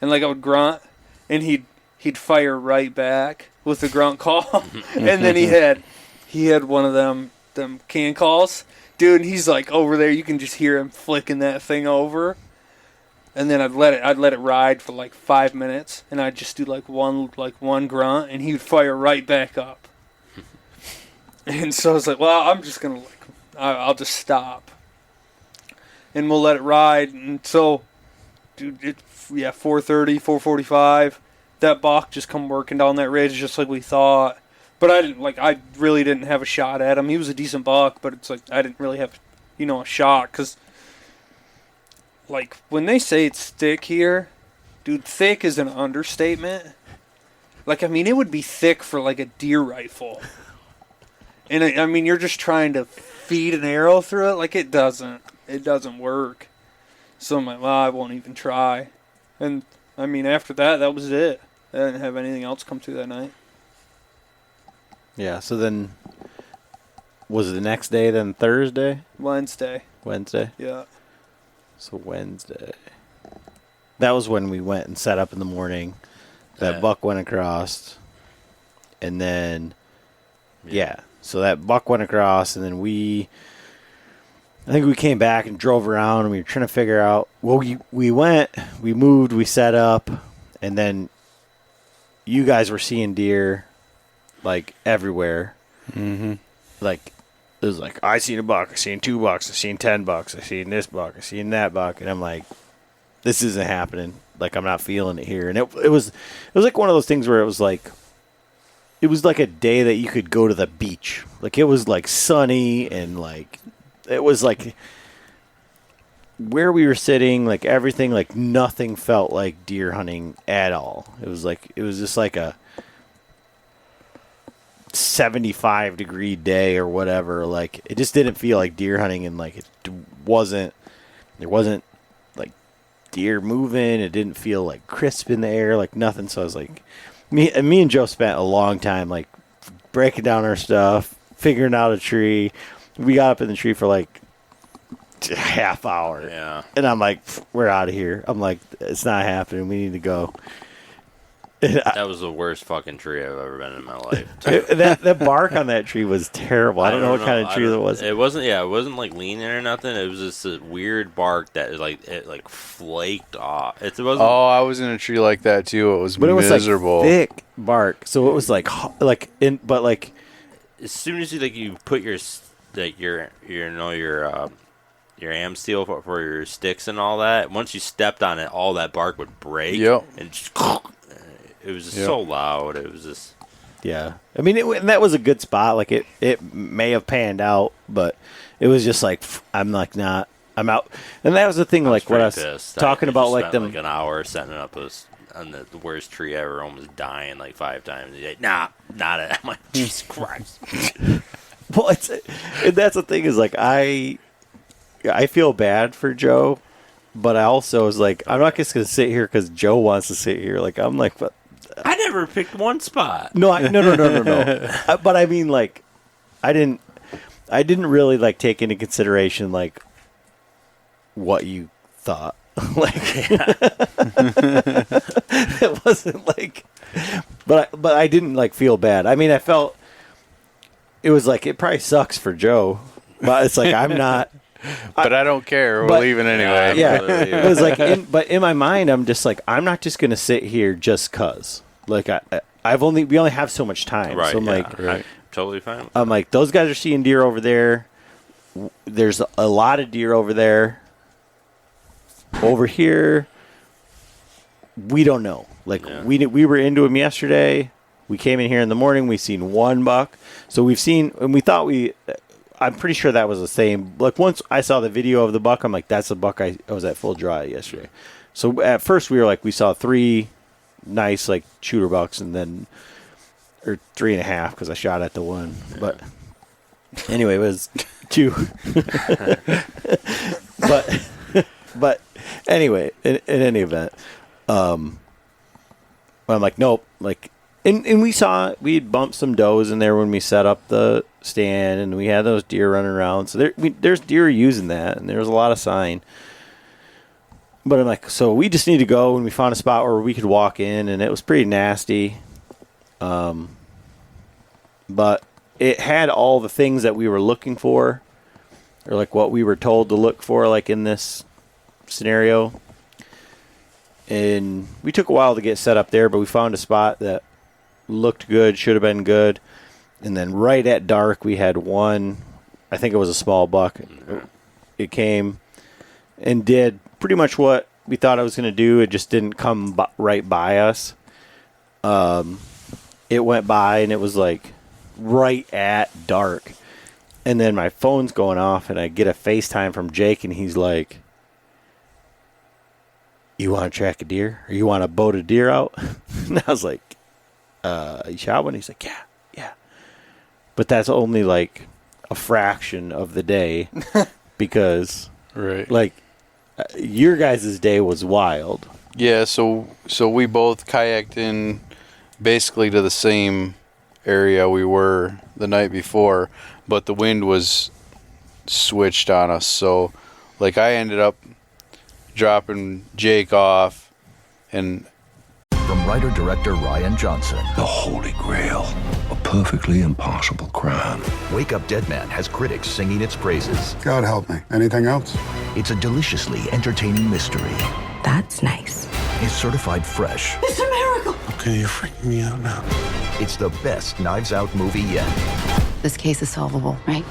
And like I would grunt, and he'd fire right back with the grunt call, and then he had one of them can calls, dude. And he's like over there, you can just hear him flicking that thing over. And then I'd let it ride for like 5 minutes, and I'd just do like one grunt, and he would fire right back up. And so I was like, well, I'm just gonna I'll just stop, and we'll let it ride. And so, dude, 4:30, 4:45, that buck just come working down that ridge just like we thought. But I really didn't have a shot at him. He was a decent buck, but it's like I didn't really have, a shot. Because, like, when they say it's thick here, dude, thick is an understatement. Like, I mean, it would be thick for, like, a deer rifle. And, I mean, you're just trying to feed an arrow through it. Like, it doesn't work. So I'm like, well, I won't even try. And, I mean, after that was it. I didn't have anything else come through that night. Yeah, so then, was it the next day then Thursday? Wednesday. Yeah. So Wednesday. That was when we went and set up in the morning. That buck went across. And then, so that buck went across, and then I think we came back and drove around, and we were trying to figure out, well, we moved, we set up, and then you guys were seeing deer like everywhere. Mm-hmm. Like it was like, I seen a buck, I seen 2 bucks, I seen 10 bucks, I seen this buck, I seen that buck, and I'm like, this isn't happening. Like, I'm not feeling it here. And it was like one of those things where it was like a day that you could go to the beach. Like, it was like sunny, and like it was like where we were sitting, like everything, like nothing felt like deer hunting at all. It was just like a 75-degree day or whatever. Like, it just didn't feel like deer hunting, and like there wasn't like deer moving. It didn't feel like crisp in the air, like nothing. So I was like, me and Joe spent a long time like breaking down our stuff, figuring out a tree. We got up in the tree for like a half hour. Yeah. And I'm like, we're out of here. I'm like, it's not happening. We need to go. That was the worst fucking tree I've ever been in my life. That bark on that tree was terrible. I don't know what kind of tree that was. It wasn't like leaning or nothing. It was just a weird bark that it flaked off. It wasn't. Oh, I was in a tree like that too. It was It was miserable. like thick bark, so it was but as soon as you put your am steel for your sticks and all that, once you stepped on it, all that bark would break. Yep. And just, it was just so loud. It was just. Yeah, I mean, that was a good spot. Like, it may have panned out, but it was just like, I'm like, not. I'm out. And that was the thing, like, what I was pissed. talking about, like, them. Like an hour setting up on the worst tree ever, almost dying like 5 times. Like, nah, not it. I'm like, Jesus Christ. Well, and that's the thing is, like, I feel bad for Joe, but I also was like, I'm not just gonna sit here because Joe wants to sit here. Like, I'm like, but I never picked one spot. No. But I mean, like, I didn't really like take into consideration like what you thought. Like, it wasn't like, but I didn't like feel bad. I mean, I felt it was like it probably sucks for Joe, but it's like I'm not. But I don't care. We're leaving anyway. Yeah, it was like, but in my mind, I'm just like, I'm not just gonna sit here just cause. Like we only have so much time. Right. So I'm like, I'm totally fine. I'm like, those guys are seeing deer over there. There's a lot of deer over there. Over here, we don't know. Like we were into them yesterday. We came in here in the morning. We seen one buck. So we've seen, and we thought I'm pretty sure that was the same. Like once I saw the video of the buck, I'm like, that's the buck I was at full draw yesterday. So at first we were like, we saw 3 nice like shooter bucks, and then or 3.5 because I shot at the one. But anyway, it was 2. but anyway, in any event, I'm like, nope, like. And we had bumped some does in there when we set up the stand, and we had those deer running around. So there's deer using that, and there's a lot of sign. But I'm like, so we just need to go, and we found a spot where we could walk in, and it was pretty nasty. But it had all the things that we were looking for, or like what we were told to look for, like in this scenario. And we took a while to get set up there, but we found a spot that looked good, should have been good. And then right at dark, we had one, I think it was a small buck. It came and did pretty much what we thought it was going to do. It just didn't come right by us. It went by, and it was like right at dark. And then my phone's going off, and I get a FaceTime from Jake, and he's like, "You want to track a deer? Or you want to boat a deer out?" And I was like, you shot one? He's like, yeah. But that's only like a fraction of the day because, like, your guys' day was wild. Yeah, so we both kayaked in basically to the same area we were the night before, but the wind was switched on us. So, like, I ended up dropping Jake off, and from writer-director Ryan Johnson. The Holy Grail. A perfectly impossible crime. Wake Up Dead Man has critics singing its praises. God help me. Anything else? It's a deliciously entertaining mystery. That's nice. It's certified fresh. It's a miracle! Okay, you're freaking me out now. It's the best Knives Out movie yet. This case is solvable, right?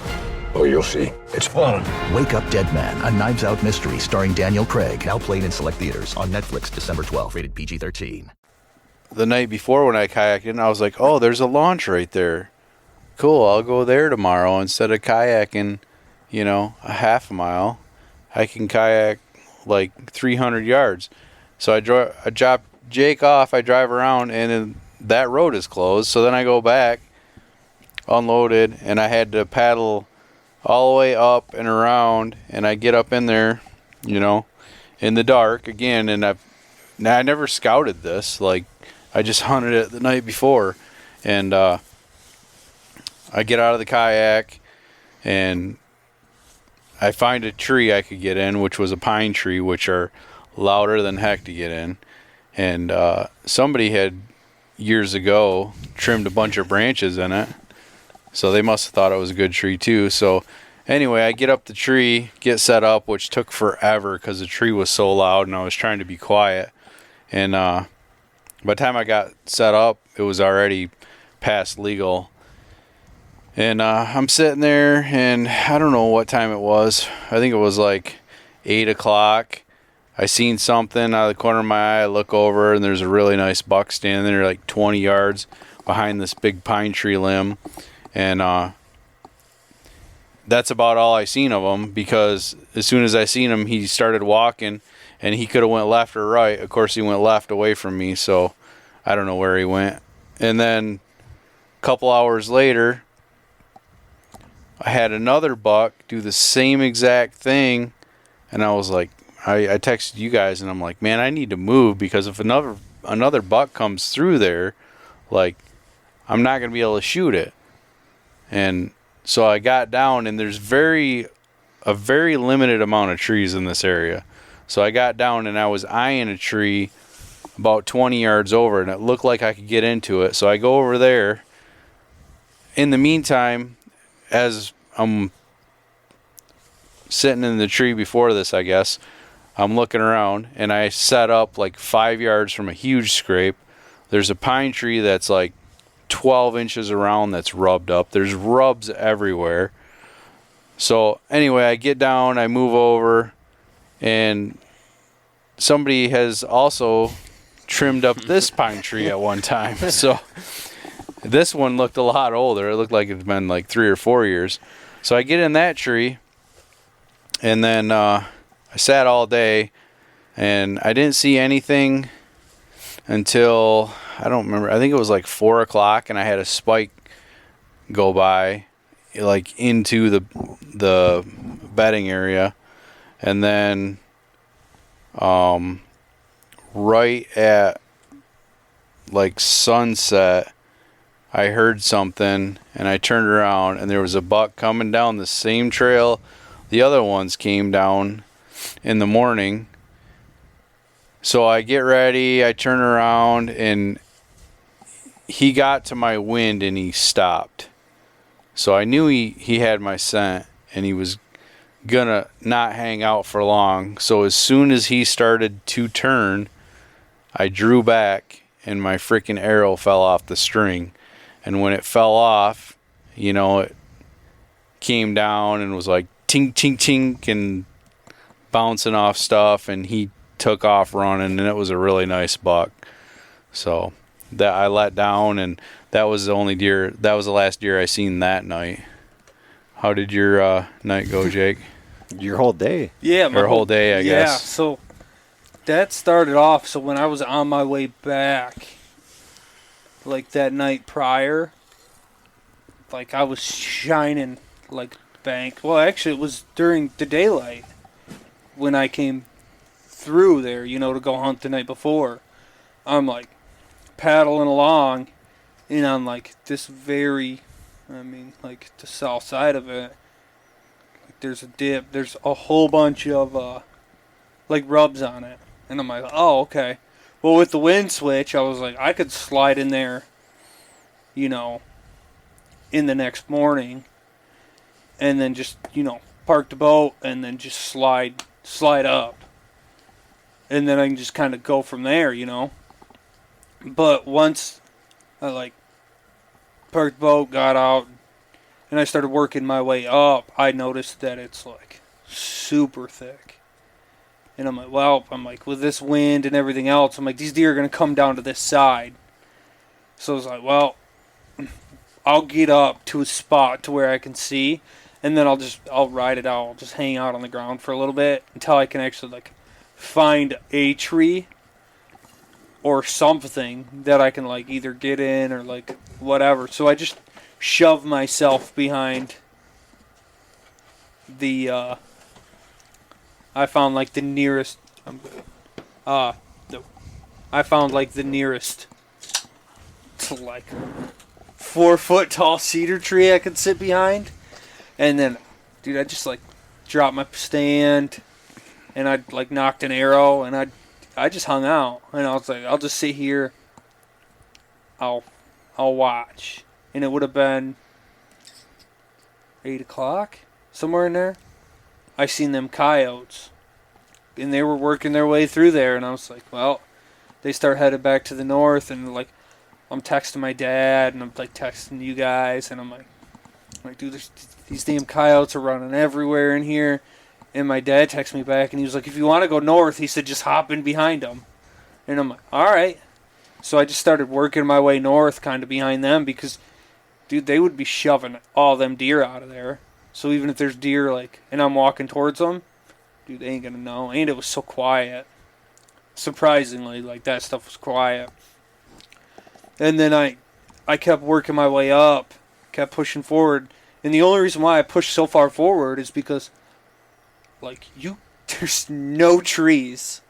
Oh, you'll see. It's fun. Wake Up Dead Man, a Knives Out mystery starring Daniel Craig. Now playing in select theaters on Netflix December 12th. Rated PG-13. the night before when I kayaked in, I was like, oh, there's a launch right there. Cool, I'll go there tomorrow. Instead of kayaking, a half a mile, I can kayak like 300 yards. So I drop Jake off, I drive around, and then that road is closed. So then I go back, unloaded, and I had to paddle all the way up and around, and I get up in there, in the dark again, and I never scouted this. Like, I just hunted it the night before, and I get out of the kayak, and I find a tree I could get in, which was a pine tree, which are louder than heck to get in. And somebody had, years ago, trimmed a bunch of branches in it, so they must have thought it was a good tree too. So anyway, I get up the tree, get set up, which took forever because the tree was so loud and I was trying to be quiet. And by the time I got set up, it was already past legal. And I'm sitting there, and I don't know what time it was. I think it was like 8 o'clock. I seen something out of the corner of my eye. I look over, and there's a really nice buck standing there like 20 yards behind this big pine tree limb. And that's about all I seen of him, because as soon as I seen him, he started walking, and he could have went left or right. Of course, he went left away from me, so I don't know where he went. And then a couple hours later, I had another buck do the same exact thing, and I was like, I texted you guys, and I'm like, man, I need to move, because if another another buck comes through there, like, I'm not going to be able to shoot it. And so I got down, and there's a very limited amount of trees in this area. So I got down, and I was eyeing a tree about 20 yards over, and it looked like I could get into it. So I go over there. In the meantime, as I'm sitting in the tree before this, I guess, I'm looking around, and I set up like 5 yards from a huge scrape. There's a pine tree that's like 12 inches around that's rubbed up. There's rubs everywhere. So anyway, I get down, I move over, and somebody has also trimmed up this pine tree at one time. So this one looked a lot older. It looked like it'd been like 3 or 4 years. So I get in that tree, and then I sat all day, and I didn't see anything until, I don't remember, I think it was like 4 o'clock, and I had a spike go by, like into the bedding area. And then right at like sunset, I heard something, and I turned around, and there was a buck coming down the same trail the other ones came down in the morning. So I get ready, I turn around, and he got to my wind, and he stopped. So I knew he had my scent, and he was gonna not hang out for long. So as soon as he started to turn, I drew back, and my freaking arrow fell off the string. And when it fell off, you know, it came down and was like tink, tink, tink, and bouncing off stuff, and he took off running, and it was a really nice buck. So that I let down, and that was the only deer, that was the last deer I seen that night. How did your night go, Jake? Your whole day. Yeah, my whole day, I guess. Yeah, so that started off, so when I was on my way back, like that night prior, like I was shining like bank. Well, actually, it was during the daylight when I came through there, you know, to go hunt the night before. I'm like paddling along, and on like this very, I mean, like the south side of it, like there's a dip. There's a whole bunch of like rubs on it, and I'm like, oh, okay. Well, with the wind switch, I was like, I could slide in there, you know, in the next morning, and then just, you know, park the boat and then just slide up. And then I can just kind of go from there, you know. But once I, like, parked the boat, got out, and I started working my way up, I noticed that it's, like, super thick. And I'm like, well, with this wind and everything else, I'm like, these deer are going to come down to this side. So I was like, well, I'll get up to a spot to where I can see, and then I'll ride it out. I'll just hang out on the ground for a little bit until I can actually, like, find a tree or something that I can, like, either get in or, like, whatever. So I just shove myself behind the, I found, like, the nearest, I found, like, the nearest to, like, 4-foot tall cedar tree I could sit behind. And then, dude, I just, like, dropped my stand, and I, like, knocked an arrow, and I just hung out. And I was like, I'll just sit here. I'll watch. And it would have been 8 o'clock, somewhere in there. I seen them coyotes, and they were working their way through there, and I was like, well, they start headed back to the north, and, like, I'm texting my dad, and I'm, like, texting you guys, and I'm like, dude, these damn coyotes are running everywhere in here. And my dad texted me back, and he was like, if you want to go north, he said, just hop in behind them. And I'm like, all right. So I just started working my way north, kind of behind them, because, dude, they would be shoving all them deer out of there. So even if there's deer, like, and I'm walking towards them, dude, they ain't going to know. And it was so quiet. Surprisingly, like, that stuff was quiet. And then I kept working my way up, kept pushing forward. And the only reason why I pushed so far forward is because, like, there's no trees.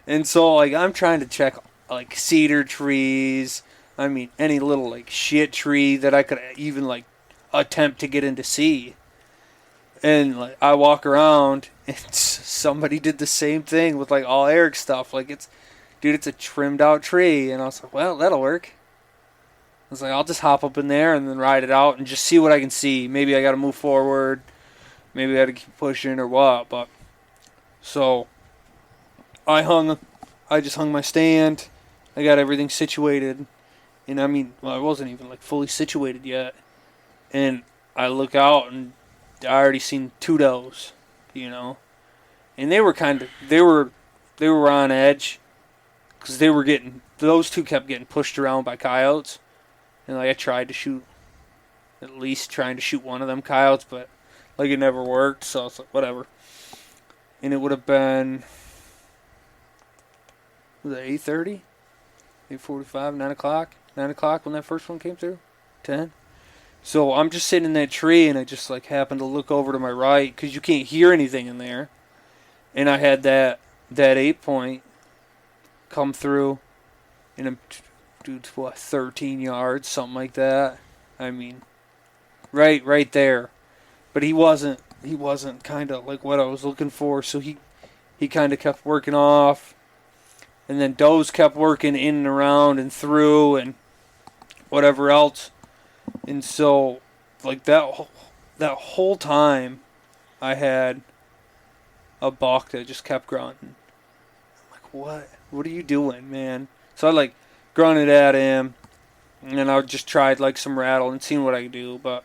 And so, like, I'm trying to check like cedar trees. I mean, any little like shit tree that I could even like attempt to get in to see. And like I walk around, and somebody did the same thing with like all Eric stuff. Like it's a trimmed out tree, and I was like, well, that'll work. I was like, I'll just hop up in there and then ride it out and just see what I can see. Maybe I got to move forward. Maybe I got to keep pushing or what. But so I just hung my stand. I got everything situated. And I mean, well, I wasn't even like fully situated yet. And I look out and I already seen 2 does, you know. And they were on edge because those 2 kept getting pushed around by coyotes. And like I tried to shoot one of them coyotes, but like it never worked, so I was like, whatever. And it would have been, was it 8:30? 8:45, 9 o'clock? 9 o'clock when that first one came through? 10? So I'm just sitting in that tree, and I just like happened to look over to my right, because you can't hear anything in there. And I had that 8-point come through, and I'm, dude, what, 13 yards, something like that. I mean, right there. But he wasn't kind of like what I was looking for, so he kind of kept working off. And then does kept working in and around and through and whatever else. And so, like that whole time, I had a buck that just kept grunting. I'm like, what? What are you doing, man? So I like grunted at him, and I just tried like some rattle and seen what I could do. But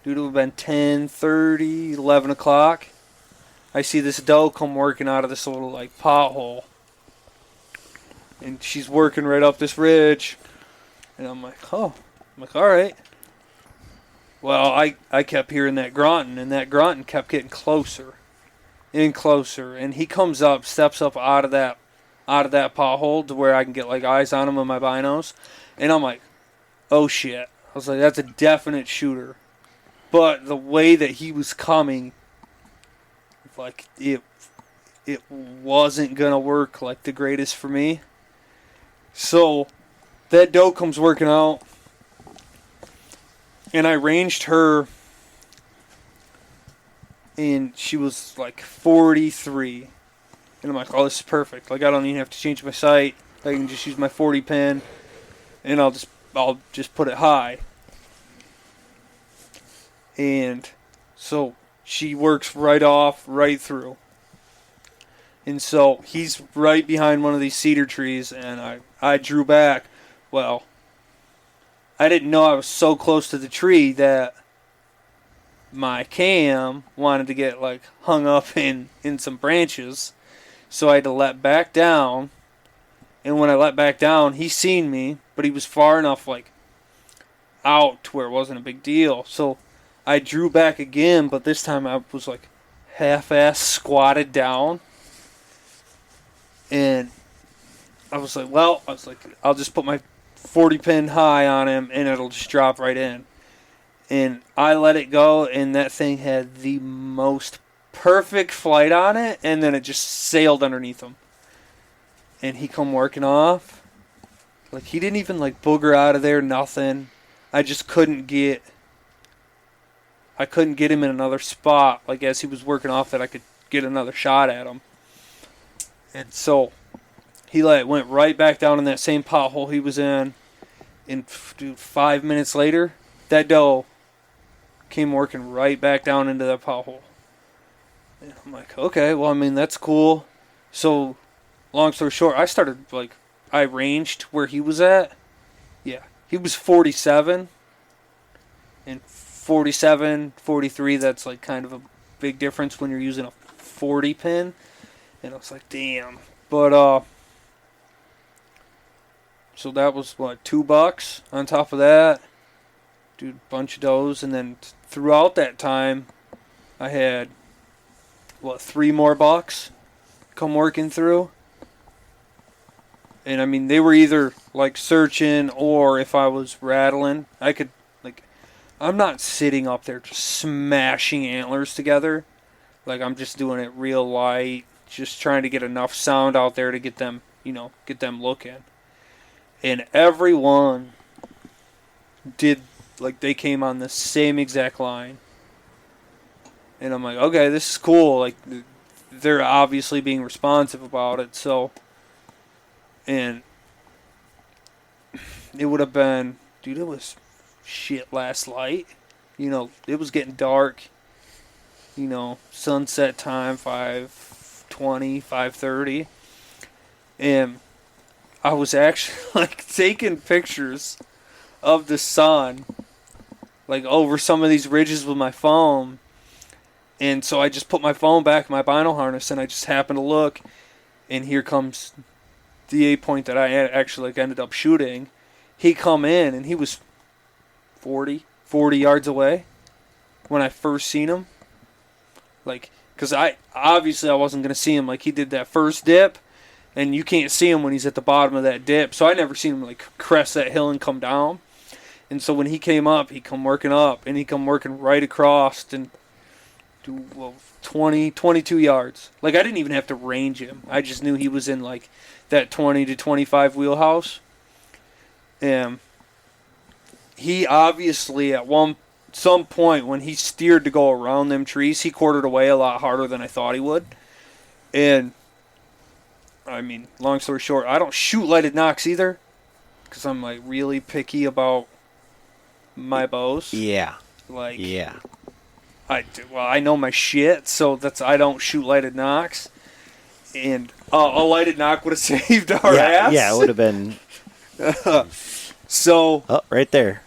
dude, it would have been 10:30, 11 o'clock. I see this doe come working out of this little like pothole. And she's working right up this ridge. And I'm like, all right. Well, I kept hearing that grunting, and that grunting kept getting closer and closer. And he comes up, steps up out of that pothole to where I can get like eyes on him with my binos. And I'm like, oh shit. I was like, that's a definite shooter. But the way that he was coming, like it wasn't gonna work like the greatest for me. So that doe comes working out, and I ranged her, and she was like 43. And I'm like, oh, this is perfect. Like I don't even have to change my sight. I can just use my 40 pin, and I'll just put it high. And so she works right through. And so he's right behind one of these cedar trees, and I drew back. Well, I didn't know I was so close to the tree that my cam wanted to get like hung up in some branches. So I had to let back down. And when I let back down, he seen me, but he was far enough like out to where it wasn't a big deal. So I drew back again, but this time I was like half-ass squatted down. And I was like, I'll just put my 40 pin high on him and it'll just drop right in. And I let it go, and that thing had the most perfect flight on it, and then it just sailed underneath him. And he come working off. Like, he didn't even like booger out of there, nothing. I just couldn't get him in another spot, like as he was working off, that I could get another shot at him. And so he went right back down in that same pothole he was in. And 5 minutes later, that doe came working right back down into that pothole. And I'm like, okay, well, I mean, that's cool. So, long story short, I ranged where he was at. Yeah, he was 47. And 47, 43, that's like kind of a big difference when you're using a 40 pin. And I was like, damn. But, so that was, what, $2 on top of that? Dude, bunch of does. And then throughout that time, I had, 3 more bucks come working through. And, I mean, they were either, like, searching, or if I was rattling, I could, like, I'm not sitting up there just smashing antlers together. Like, I'm just doing it real light. Just trying to get enough sound out there to get them get them looking. And everyone did, like, they came on the same exact line. And I'm like, okay, this is cool. Like, they're obviously being responsive about it. So, and it would have been, dude, it was shit last light. It was getting dark. Sunset time, 5:20, 5:30. And I was actually, like, taking pictures of the sun, like, over some of these ridges with my phone. And so I just put my phone back in my bino harness, and I just happened to look, and here comes the 8-point that I actually, like, ended up shooting. He come in, and he was 40 yards away when I first seen him. Like, because I wasn't going to see him. Like, he did that first dip, and you can't see him when he's at the bottom of that dip. So I never seen him, like, crest that hill and come down. And so when he came up, he come working up, and he come working right across and do 20, 22 yards. Like, I didn't even have to range him. I just knew he was in, like, that 20 to 25 wheelhouse. And he obviously, at some point when he steered to go around them trees, he quartered away a lot harder than I thought he would. And, I mean, long story short, I don't shoot lighted knocks either, because I'm, like, really picky about my bows. Yeah. Like, yeah. I know my shit, so I don't shoot lighted knocks. And a lighted knock would have saved our ass. Yeah, it would have been. So. Oh, right there.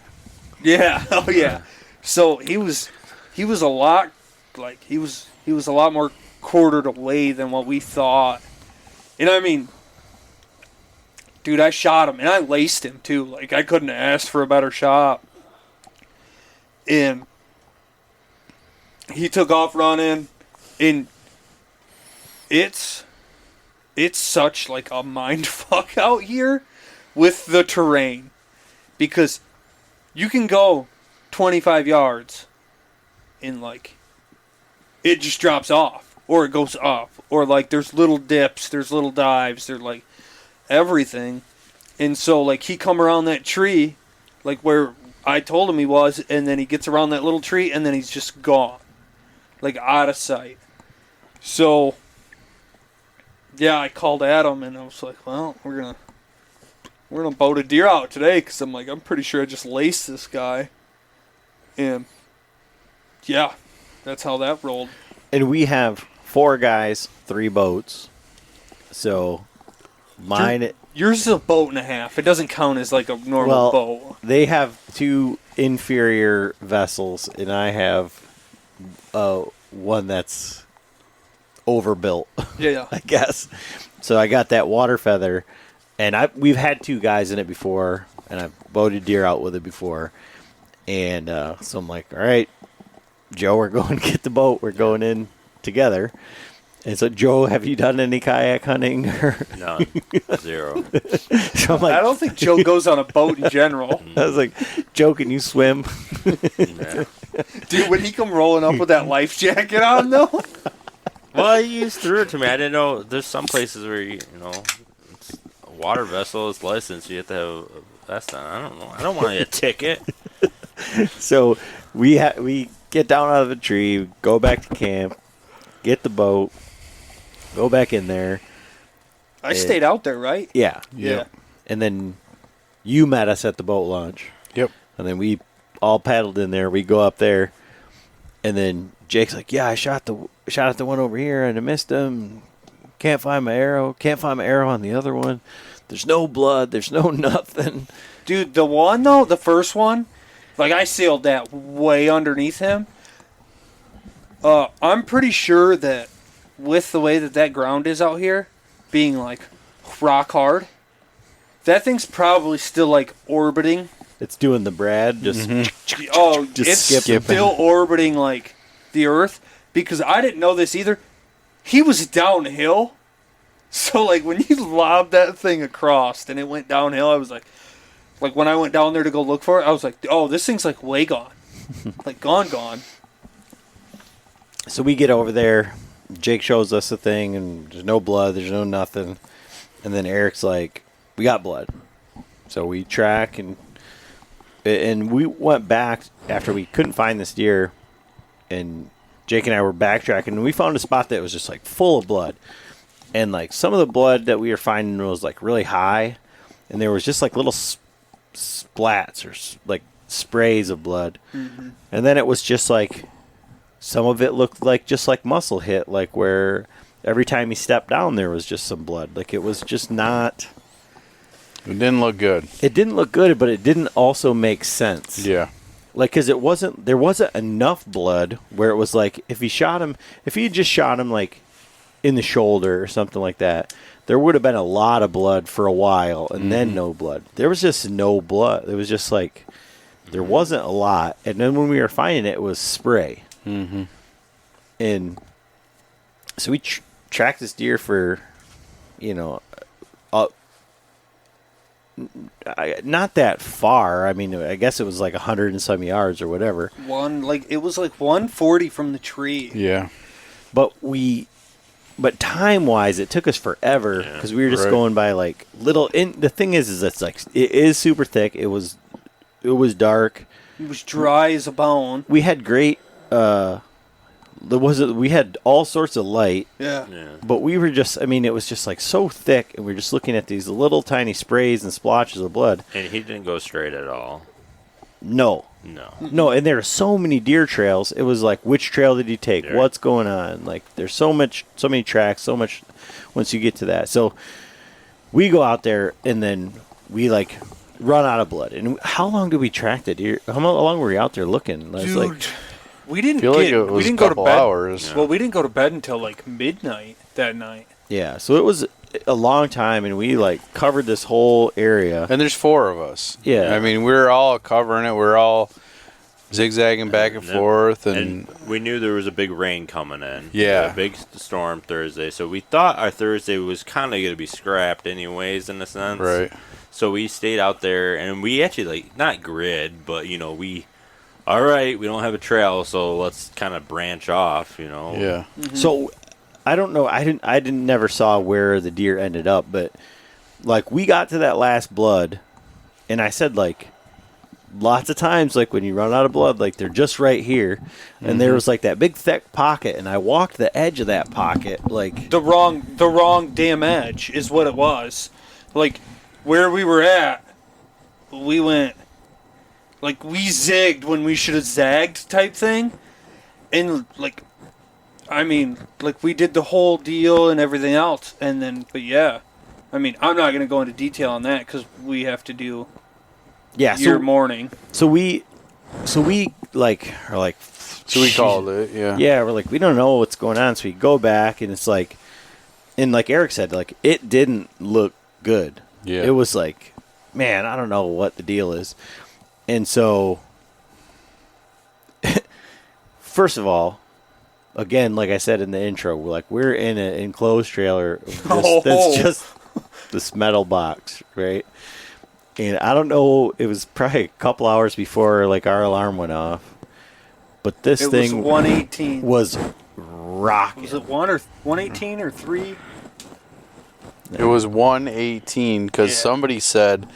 Yeah. Oh, yeah. So he was a lot, like, he was a lot more quartered away than what we thought. And I mean, dude, I shot him and I laced him too. Like, I couldn't have asked for a better shot. And he took off running, and it's such, like, a mind fuck out here with the terrain, because you can go 25 yards and, like, it just drops off, or it goes up, or, like, there's little dips, there's little dives, there's, like, everything. And so, like, he come around that tree, like, where I told him he was, and then he gets around that little tree, and then he's just gone, like, out of sight. So, yeah, I called Adam, and I was like, well, we're gonna boat a deer out today, because I'm pretty sure I just laced this guy. And, yeah, that's how that rolled. And we have 4 guys, 3 boats. So, mine... Yours is a boat and a half. It doesn't count as, like, a normal boat. They have 2 inferior vessels, and I have one that's overbuilt. Yeah. I guess. So I got that water feather, and we've had 2 guys in it before, and I've boated deer out with it before. And so I'm like, all right, Joe, we're going to get the boat. We're going in together. And so, Joe, have you done any kayak hunting? None. 0. So I'm like, I don't think Joe goes on a boat in general. I was like, Joe, can you swim? Yeah. Dude, when he come rolling up with that life jacket on, though? Well, he just threw it to me. I didn't know. There's some places where, it's a water vessel is licensed. You have to have a vest on. I don't know. I don't want a ticket. So we get down out of the tree, go back to camp, get the boat, go back in there. I stayed out there, right? Yeah. Yeah. And then you met us at the boat launch. Yep. And then we all paddled in there. We go up there, and then Jake's like, "Yeah, I shot at the one over here, and I missed him. Can't find my arrow. Can't find my arrow on the other one. There's no blood. There's no nothing." Dude, the one, though, the first one, like, I sailed that way underneath him. I'm pretty sure that with the way that ground is out here, being, like, rock hard, that thing's probably still, like, orbiting. It's doing the Brad, just it's skipping. still orbiting, like, the Earth, because I didn't know this either. He was downhill, so, like, when you lobbed that thing across and it went downhill, I was like, when I went down there to go look for it, I was like, oh, this thing's, like, way gone. Like, gone. So we get over there. Jake shows us the thing, and there's no blood. There's no nothing. And then Eric's like, we got blood. So we track, and we went back after we couldn't find this deer, and Jake and I were backtracking, and we found a spot that was just like full of blood. And like some of the blood that we were finding was like really high, and there was just like little splats or like sprays of blood. Mm-hmm. And then it was just like some of it looked like just like muscle hit, like where every time he stepped down there was just some blood. Like it was just not. It didn't look good. It didn't look good, but it didn't also make sense. Yeah. Like, because there wasn't enough blood where it was like, if he had just shot him like in the shoulder or something like that, there would have been a lot of blood for a while and then no blood. There was just no blood. It was just like, there wasn't a lot. And then when we were finding it, it was spray. Mm-hmm. And so we tracked this deer for, not that far. I mean, I guess it was like 100 and some yards or whatever. It was like 140 from the tree. Yeah. But time wise, it took us forever because we were just going by like little. And the thing is it's like it is super thick. It was dark. It was dry as a bone. We had great. We had all sorts of light. Yeah. But we were just, it was just like so thick, and we were just looking at these little tiny sprays and splotches of blood. And he didn't go straight at all. No, and there are so many deer trails. It was like, which trail did he take? Right. What's going on? Like, there's so many tracks, so much once you get to that. So we go out there, and then we like run out of blood. And how long did we track the deer? How long were we out there looking? Dude. We didn't go to bed. Hours. Yeah. Well, we didn't go to bed until like midnight that night. Yeah, so it was a long time, and we like covered this whole area. And there's 4 of us. Yeah, I mean, we're all covering it. We're all zigzagging back and forth, and we knew there was a big rain coming in. Yeah, a big storm Thursday. So we thought our Thursday was kind of going to be scrapped, anyways, in a sense. Right. So we stayed out there, and we actually like not grid, but we. All right, we don't have a trail, so let's kind of branch off, Yeah. Mm-hmm. So I don't know. I never saw where the deer ended up, but like we got to that last blood, and I said like lots of times, like when you run out of blood, like they're just right here, and there was like that big thick pocket, and I walked the edge of that pocket, like the wrong damn edge is what it was. Like where we were at, we went. Like, we zigged when we should have zagged type thing. And, we did the whole deal and everything else. And then, but yeah. I'm not going to go into detail on that because we have to do your morning. So we called it, yeah. Yeah, we're like, we don't know what's going on. So we go back, and it's like, and like Eric said, like, it didn't look good. Yeah. It was like, man, I don't know what the deal is. And so, first of all, again, like I said in the intro, we're in an enclosed trailer that's just this metal box, right? And I don't know, it was probably a couple hours before like our alarm went off, but this thing was 118. Was rocking. Was it 118 or 3? It was 118 because somebody said.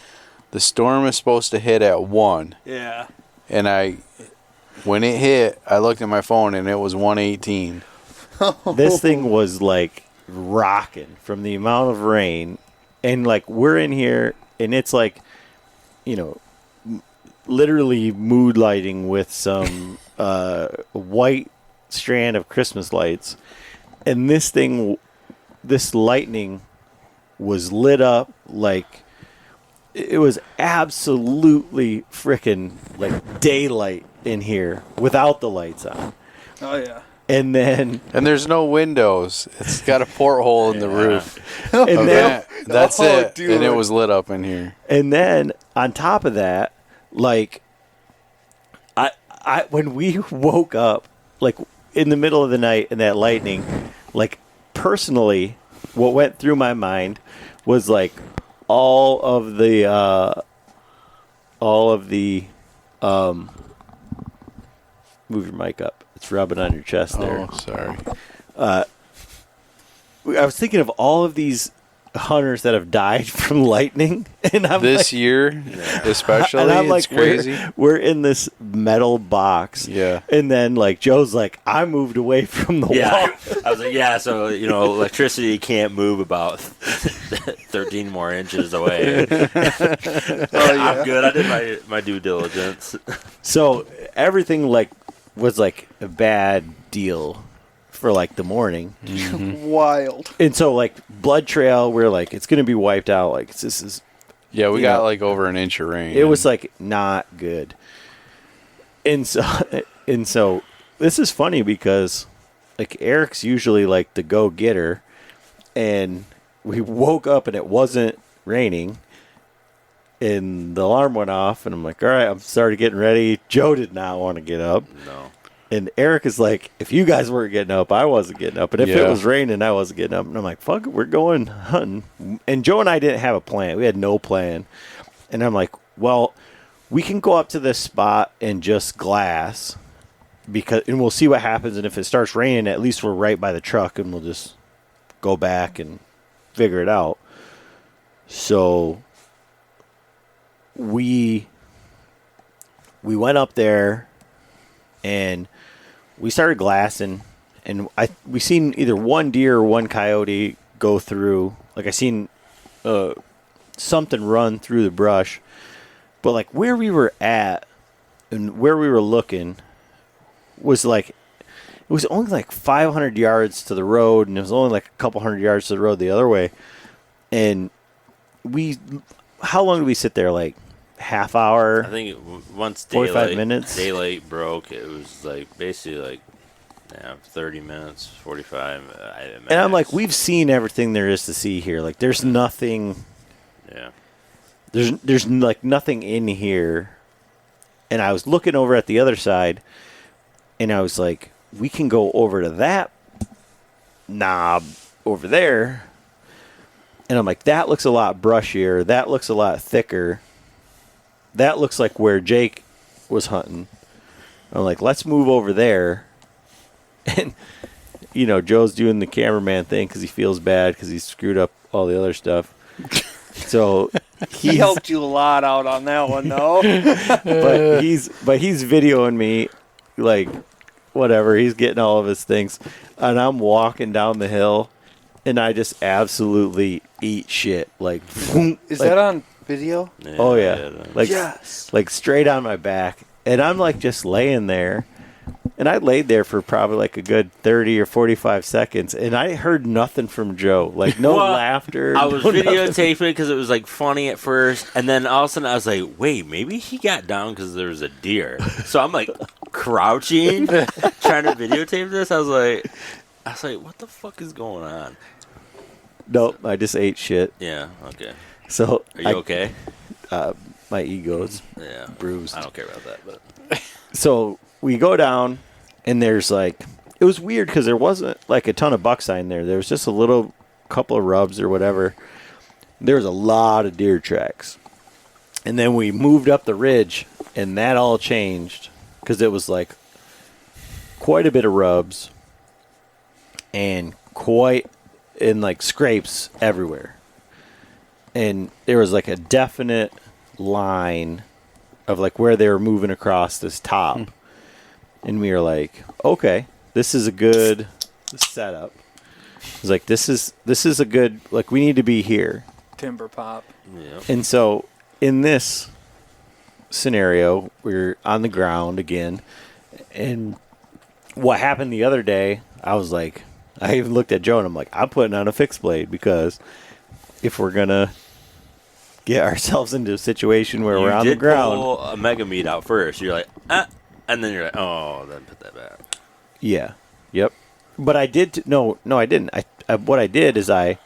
The storm is supposed to hit at 1. Yeah. And when it hit, I looked at my phone and it was 118. This thing was like rocking from the amount of rain. And like we're in here and it's like, literally mood lighting with some white strand of Christmas lights. And this lightning was lit up like, it was absolutely freaking like daylight in here without the lights on. Oh yeah. And there's no windows. It's got a porthole in the roof. And that's it. Dude. And it was lit up in here. And then on top of that, like I when we woke up like in the middle of the night in that lightning, like personally what went through my mind was like all of the move your mic up. It's rubbing on your chest there. Oh, sorry. I was thinking of all of these hunters that have died from lightning, and I'm this like, year, especially, and I'm it's like, crazy. We're in this metal box, Yeah. and then like Joe's like, I moved away from the wall. I was like, yeah, so, electricity can't move about 13 more inches away. I'm good. I did my due diligence. So everything was a bad deal for the morning. Wild. And so blood trail, we're it's going to be wiped out. This is, Yeah, we got over an inch of rain. it was not good. And so this is funny because Eric's usually the go-getter, and we woke up and it wasn't raining, and the alarm went off, and I'm like, all right, I'm started getting ready. Joe did not want to get up. No. And Eric is like, if you guys weren't getting up, I wasn't getting up. And if it Yeah. was raining, I wasn't getting up. And I'm like, fuck it, we're going hunting. And Joe and I didn't have a plan. We had no plan. And I'm like, well, we can go up to this spot and just glass, and we'll see what happens. And if it starts raining, at least we're right by the truck, and we'll just go back and figure it out. So we went up there, and we started glassing, and we seen either one deer or one coyote go through. I seen something run through the brush, but where we were at and where we were looking was it was only 500 yards to the road, and it was only a couple hundred yards to the road the other way. And how long did we sit there? Half hour? I think once 45 minutes. Daylight broke, it was basically 30 minutes, 45. And I'm like, we've seen everything there is to see here. There's nothing. Yeah. There's nothing in here. And I was looking over at the other side, and I was like, we can go over to that knob over there. And I'm like, that looks a lot brushier. That looks a lot thicker. That looks like where Jake was hunting. I'm like, let's move over there. And, Joe's doing the cameraman thing because he feels bad because he screwed up all the other stuff. So He helped you a lot out on that one, though. but he's videoing me, whatever. He's getting all of his things, and I'm walking down the hill, and I just absolutely eat shit. Is that on video? Oh yeah, yes, straight on my back, and I'm just laying there, and I laid there for probably a good 30 or 45 seconds, and I heard nothing from Joe, no laughter. I was nothing. videotaping because it was funny at first, and then all of a sudden I was like, wait, maybe he got down because there was a deer. So I'm crouching, trying to videotape this. I was like, what the fuck is going on? Nope, I just ate shit. Yeah, okay. So are you okay? My ego's bruised. I don't care about that, but so we go down, and there's it was weird because there wasn't a ton of buck sign there. There was just a little couple of rubs or whatever. There was a lot of deer tracks, and then we moved up the ridge, and that all changed because it was quite a bit of rubs and scrapes everywhere. And there was a definite line of like where they were moving across this top. And we were like, okay, this is a good setup. It's like, this is a good, like, we need to be here. Timber pop. Yeah. And so in this scenario, we're on the ground again. And what happened the other day, I was like, I even looked at Joe and I'm like, I'm putting on a fixed blade, because if we're going to get ourselves into a situation where we're on the ground. You did pull a mega meat out first. You're like, and then you're like, oh, then put that back. Yeah. Yep. But I did. No, I didn't. What I did is I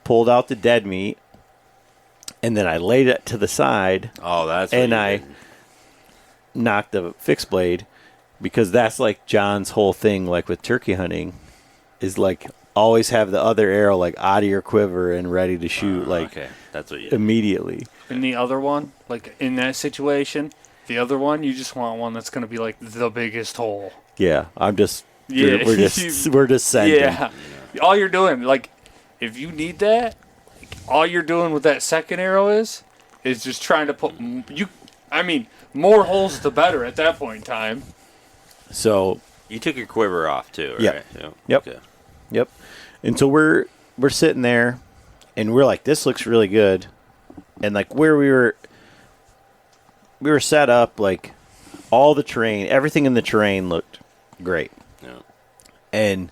pulled out the dead meat, and then I laid it to the side. Oh, that's what and I knocked the fixed blade, because that's like John's whole thing, like with turkey hunting, is like always have the other arrow like out of your quiver and ready to shoot, like okay. That's what you immediately. And the other one, like in that situation, the other one, you just want one that's going to be like the biggest hole. Yeah, I'm just. Yeah, we're just sending. Yeah. All you're doing, like, if you need that, all you're doing with that second arrow is just trying to put more holes the better at that point in time. So you took your quiver off too, right? Yeah. Yep. Okay. Yep. And so we're sitting there, and we're like, this looks really good, and like where we were set up, like all the terrain, everything in the terrain looked great. Yeah.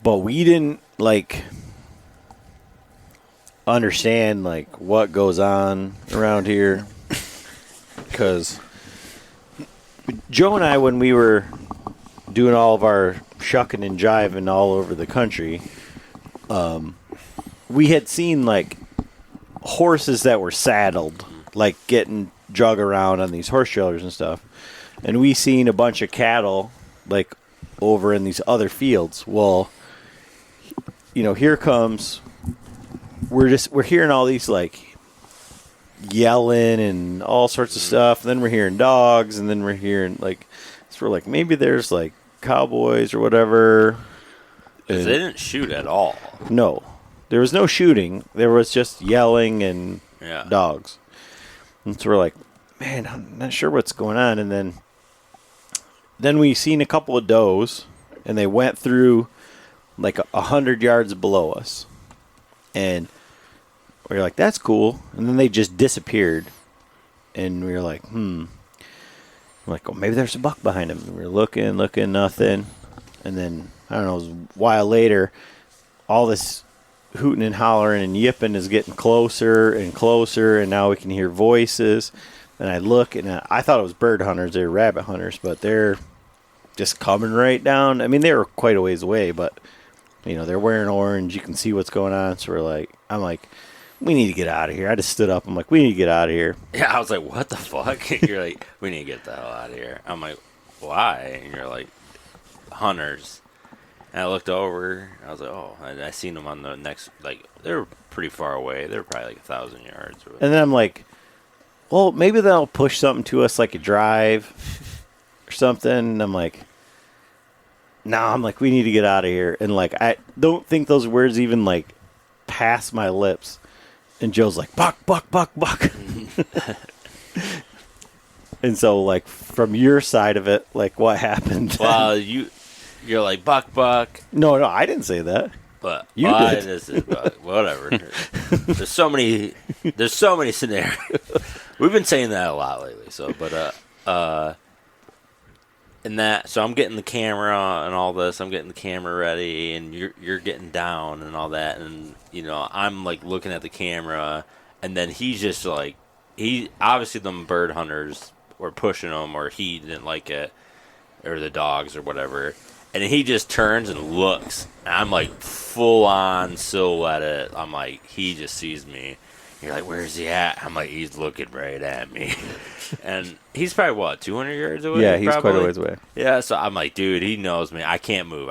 But we didn't like understand like what goes on around here, because Joe and I, when we were doing all of our shucking and jiving all over the country, we had seen like horses that were saddled, like getting drug around on these horse trailers and stuff, and we seen a bunch of cattle like over in these other fields. Well, here comes, we're hearing all these like yelling and all sorts of stuff, and then we're hearing dogs, and then we're hearing like, so we're like, maybe there's like cowboys or whatever. Because they didn't shoot at all. No, there was no shooting. There was just yelling and dogs. And so we're like, man, I'm not sure what's going on. And then we seen a couple of does, and they went through like 100 yards below us. And we were like, that's cool. And then they just disappeared. And we were like, We're like, oh, maybe there's a buck behind them. And we were looking, nothing. And then, I don't know, it was a while later, all this hooting and hollering and yipping is getting closer and closer, and now we can hear voices. And I look, and I thought it was bird hunters. They were rabbit hunters, but they're just coming right down. I mean, they were quite a ways away, but, they're wearing orange. You can see what's going on. So I'm like, we need to get out of here. I just stood up. I'm like, we need to get out of here. Yeah, I was like, what the fuck? You're like, we need to get the hell out of here. I'm like, why? And you're like, hunters. And I looked over. I was like, oh, and I seen them on the next, like, they were pretty far away. They were probably like 1,000 yards. And then I'm like, well, maybe they'll push something to us like a drive or something. And I'm like, we need to get out of here. And like, I don't think those words even like pass my lips. And Joe's like, buck, buck, buck, buck. And so like from your side of it, like what happened? Well, you're like, buck, buck. No, I didn't say that. But you did. Whatever. There's so many scenarios. We've been saying that a lot lately. So, so I'm getting the camera and all this. I'm getting the camera ready, and you're getting down and all that, and I'm like looking at the camera, and then he's just like, obviously them bird hunters were pushing him, or he didn't like it, or the dogs or whatever. And he just turns and looks. And I'm like full on silhouetted. I'm like, he just sees me. You're like, where's he at? I'm like, he's looking right at me. And he's probably, what, 200 yards away? Yeah, he's quite a ways away. Yeah, so I'm like, dude, he knows me. I can't move.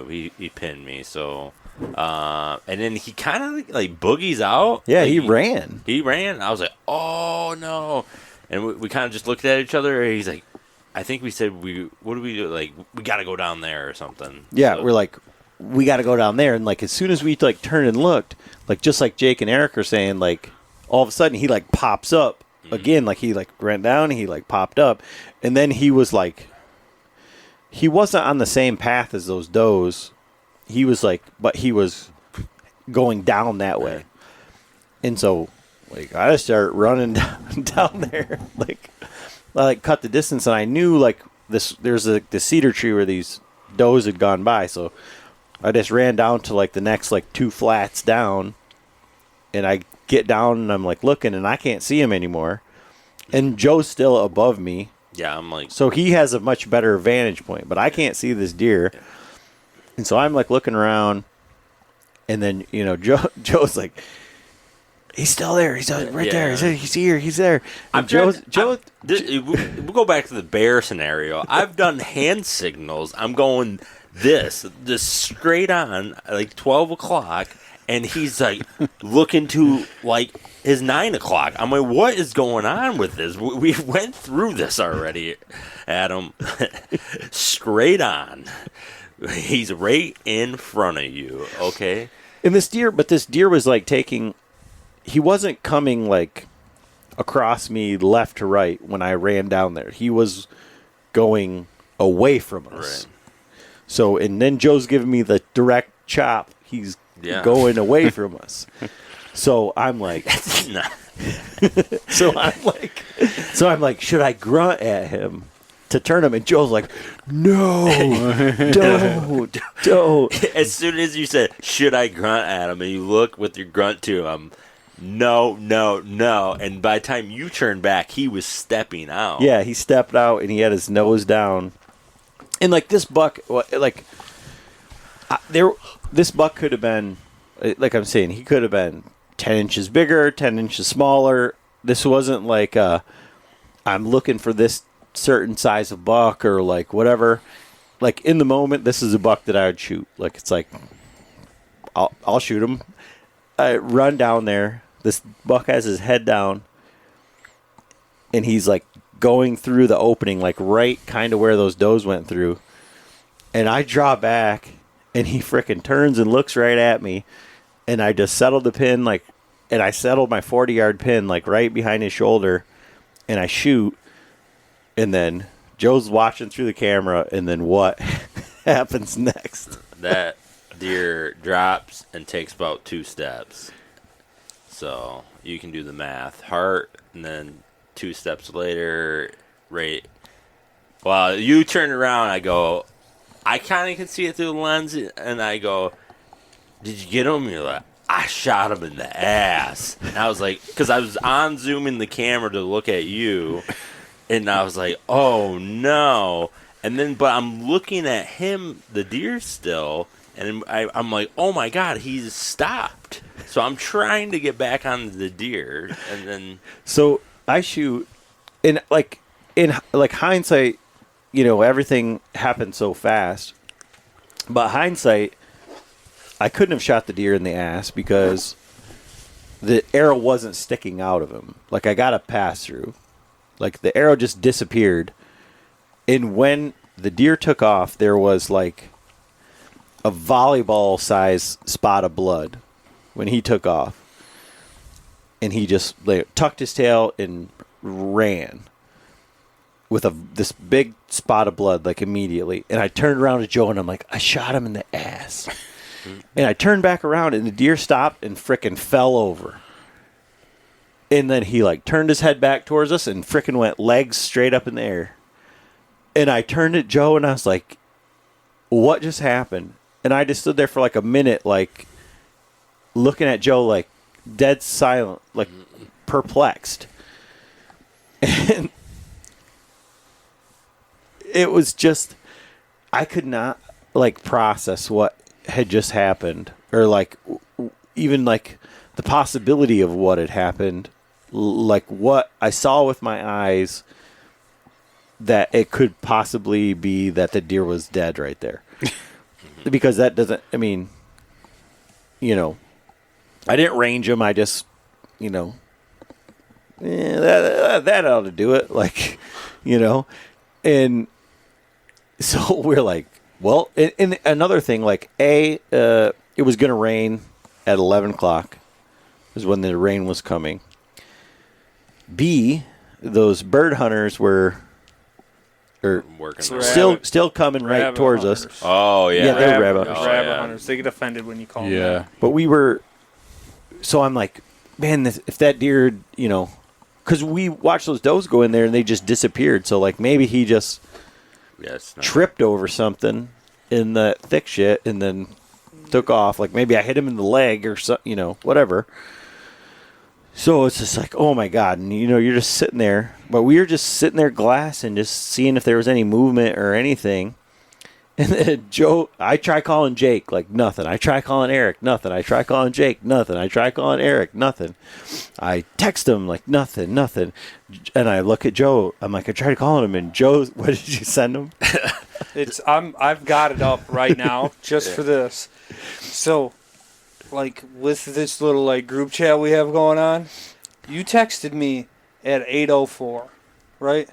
He pinned me. So, and then he kind of like boogies out. Yeah, like, he ran. He ran. I was like, oh, no. And we kind of just looked at each other. And he's like, I think we said, what do we do? Like, we got to go down there or something. Yeah, so we're like, we got to go down there. And, like, as soon as we, like, turned and looked, like, just like Jake and Eric are saying, like, all of a sudden he, like, pops up again. Like, he, like, ran down, he, like, popped up. And then he was, like, he wasn't on the same path as those does. He was, like, but he was going down that way. And so, like, I just started running down there, like, I like cut the distance, and I knew like there's the cedar tree where these does had gone by, so I just ran down to like the next like 2 flats down, and I get down and I'm like looking, and I can't see him anymore, and Joe's still above me. Yeah, I'm like, so he has a much better vantage point, but I can't see this deer, and so I'm like looking around, and then Joe's like, he's still there. He's right there. He's here. He's there. Joe. We'll go back to the bear scenario. I've done hand signals. I'm going this straight on, like 12 o'clock, and he's like looking to like his 9 o'clock. I'm like, what is going on with this? We went through this already, Adam. Straight on. He's right in front of you. Okay. And this deer was like he wasn't coming like across me left to right when I ran down there. He was going away from us. Right. So, and then Joe's giving me the direct chop. He's going away from us. So I'm like, so I'm like, should I grunt at him to turn him? And Joe's like, no, don't. As soon as you said, should I grunt at him? And you look with your grunt to him, no. And by the time you turned back, he was stepping out. Yeah, he stepped out and he had his nose down. And like this buck, like this buck could have been, like I'm saying, he could have been 10 inches bigger, 10 inches smaller. This wasn't like I'm looking for this certain size of buck or like whatever. Like in the moment, this is a buck that I would shoot. Like it's like I'll shoot him. I run down there. This buck has his head down, and he's like going through the opening, like right kind of where those does went through. And I draw back, and he frickin' turns and looks right at me. And I just settled the pin, like, and I settled my 40-yard pin, like, right behind his shoulder. And I shoot. And then Joe's watching through the camera. And then what happens next? That deer drops and takes about 2 steps. So you can do the math. Heart, and then 2 steps later, right. Well, you turn around, I go, I kind of can see it through the lens, and I go, did you get him? You're like, I shot him in the ass. And I was like, because I was on zooming the camera to look at you, and I was like, oh no. And then, but I'm looking at him, the deer still, and I'm like, oh my God, he's stopped. So I'm trying to get back on the deer, and then. So I shoot, and like in like hindsight, you know, everything happened so fast. But hindsight, I couldn't have shot the deer in the ass because the arrow wasn't sticking out of him. Like I got a pass through. Like the arrow just disappeared. And when the deer took off, there was like a volleyball size spot of blood when he took off. And he just like, tucked his tail and ran with this big spot of blood, like immediately. And I turned around to Joe and I'm like, I shot him in the ass. And I turned back around and the deer stopped and frickin' fell over. And then he like turned his head back towards us and frickin' went legs straight up in the air. And I turned at Joe and I was like, what just happened? And I just stood there for like a minute, like looking at Joe, like dead silent, like perplexed. And it was just, I could not like process what had just happened, or like even like the possibility of what had happened, like what I saw with my eyes, that it could possibly be that the deer was dead right there. Because that doesn't, I mean, you know, I didn't range him. I just, you know, that ought to do it. Like, you know, and so we're like, well, and another thing, like, it was going to rain at 11 o'clock is when the rain was coming. B, those bird hunters were still coming right towards us. Oh, yeah. Yeah, they're rabbit hunters. Rabbit hunters. They get offended when you call them that. But we were, so I'm like, man, if that deer, you know, because we watched those does go in there and they just disappeared. So, like, maybe he just tripped over something in the thick shit and then took off. Like, maybe I hit him in the leg or something, you know, whatever. So it's just like, oh my God. And, you know, you're just sitting there. But we were just sitting there glassing, just seeing if there was any movement or anything. And then Joe, I try calling Jake, like nothing. I try calling Eric, nothing. I try calling Jake, nothing. I try calling Eric, nothing. I text him, like nothing. And I look at Joe. I'm like, I tried calling him, and Joe, what did you send him? I've got it up right now just for this. So, like with this little like group chat we have going on, you texted me at 8:04, right?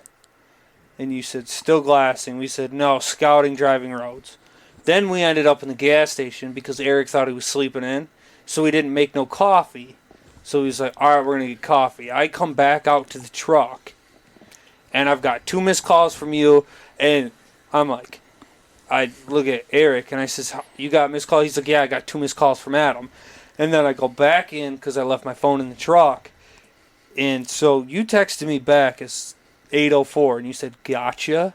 And you said, still glassing. We said, no, scouting, driving roads. Then we ended up in the gas station because Eric thought he was sleeping in. so we didn't make no coffee. So he's like, all right, we're going to get coffee. I come back out to the truck, and I've got 2 missed calls from you, and I'm like, I look at Eric, and I says, you got missed calls? He's like, yeah, I got 2 missed calls from Adam. And then I go back in because I left my phone in the truck. And so you texted me back as 8:04, and you said, gotcha.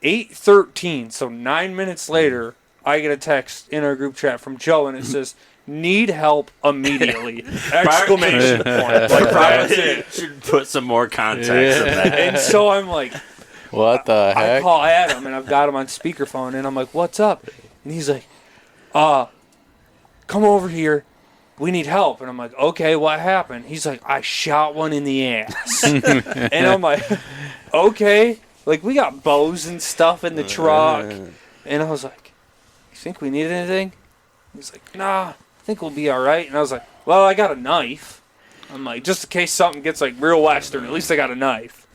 8:13, so 9 minutes later, I get a text in our group chat from Joe, and it says, need help immediately! Exclamation point. Like, that's it. Should put some more context in that. And so I'm like, what the heck? I call Adam, and I've got him on speakerphone, and I'm like, what's up? And he's like, come over here. We need help. And I'm like, okay, what happened? He's like, I shot one in the ass. And I'm like, okay. Like, we got bows and stuff in the truck. And I was like, you think we need anything? He's like, nah, I think we'll be all right. And I was like, well, I got a knife. I'm like, just in case something gets, like, real Western, at least I got a knife.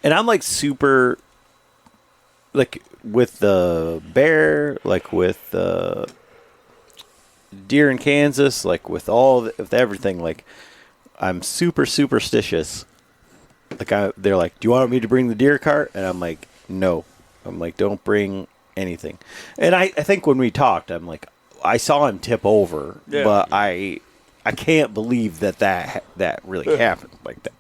And I'm, like, super, like, with the bear, like, with the deer in Kansas, like, with with everything, like, I'm super superstitious. Like, they're like, do you want me to bring the deer cart? And I'm like, no. I'm like, don't bring anything. And I think when we talked, I'm like, I saw him tip over, but I can't believe that really happened like that.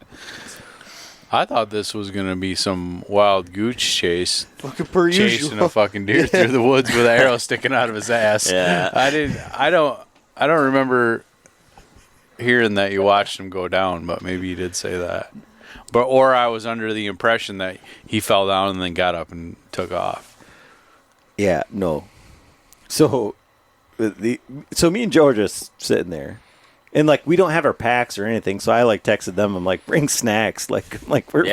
I thought this was gonna be some wild goose chase, fucking per chasing usual. a fucking deer through the woods with an arrow sticking out of his ass. Yeah. I don't remember hearing that you watched him go down, but maybe you did say that. Or I was under the impression that he fell down and then got up and took off. Yeah, no. So me and Joe are just sitting there, and like we don't have our packs or anything. So I like texted them. I'm like, bring snacks. Like we're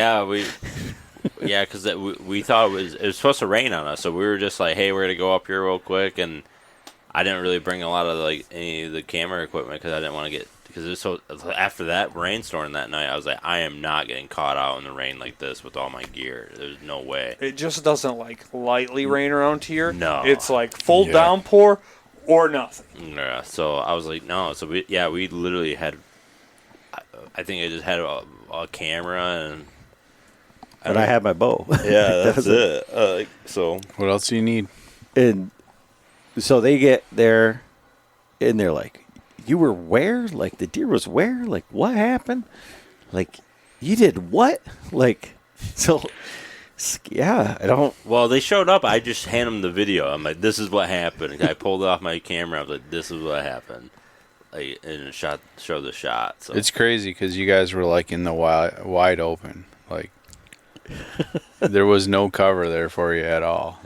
because we thought it was supposed to rain on us, so we were just like, hey, we're gonna go up here real quick, and I didn't really bring a lot of like any of the camera equipment because I didn't want to get. Because it was so after that rainstorm that night, I was like, I am not getting caught out in the rain like this with all my gear. There's no way. It just doesn't like lightly rain around here. No, it's like full downpour or nothing. Yeah. So I was like, no. So we literally had. I think I just had a camera and I had my bow. Yeah, that's it. So what else do you need? And so they get there, and they're like, you were where? Like, the deer was where? Like, what happened? Like, you did what? Like, so, yeah, I don't. Well, they showed up. I just handed them the video. I'm like, this is what happened. I pulled it off my camera. I was like, this is what happened. Like, and showed the shot. So it's crazy because you guys were, like, in the wide open. Like, there was no cover there for you at all.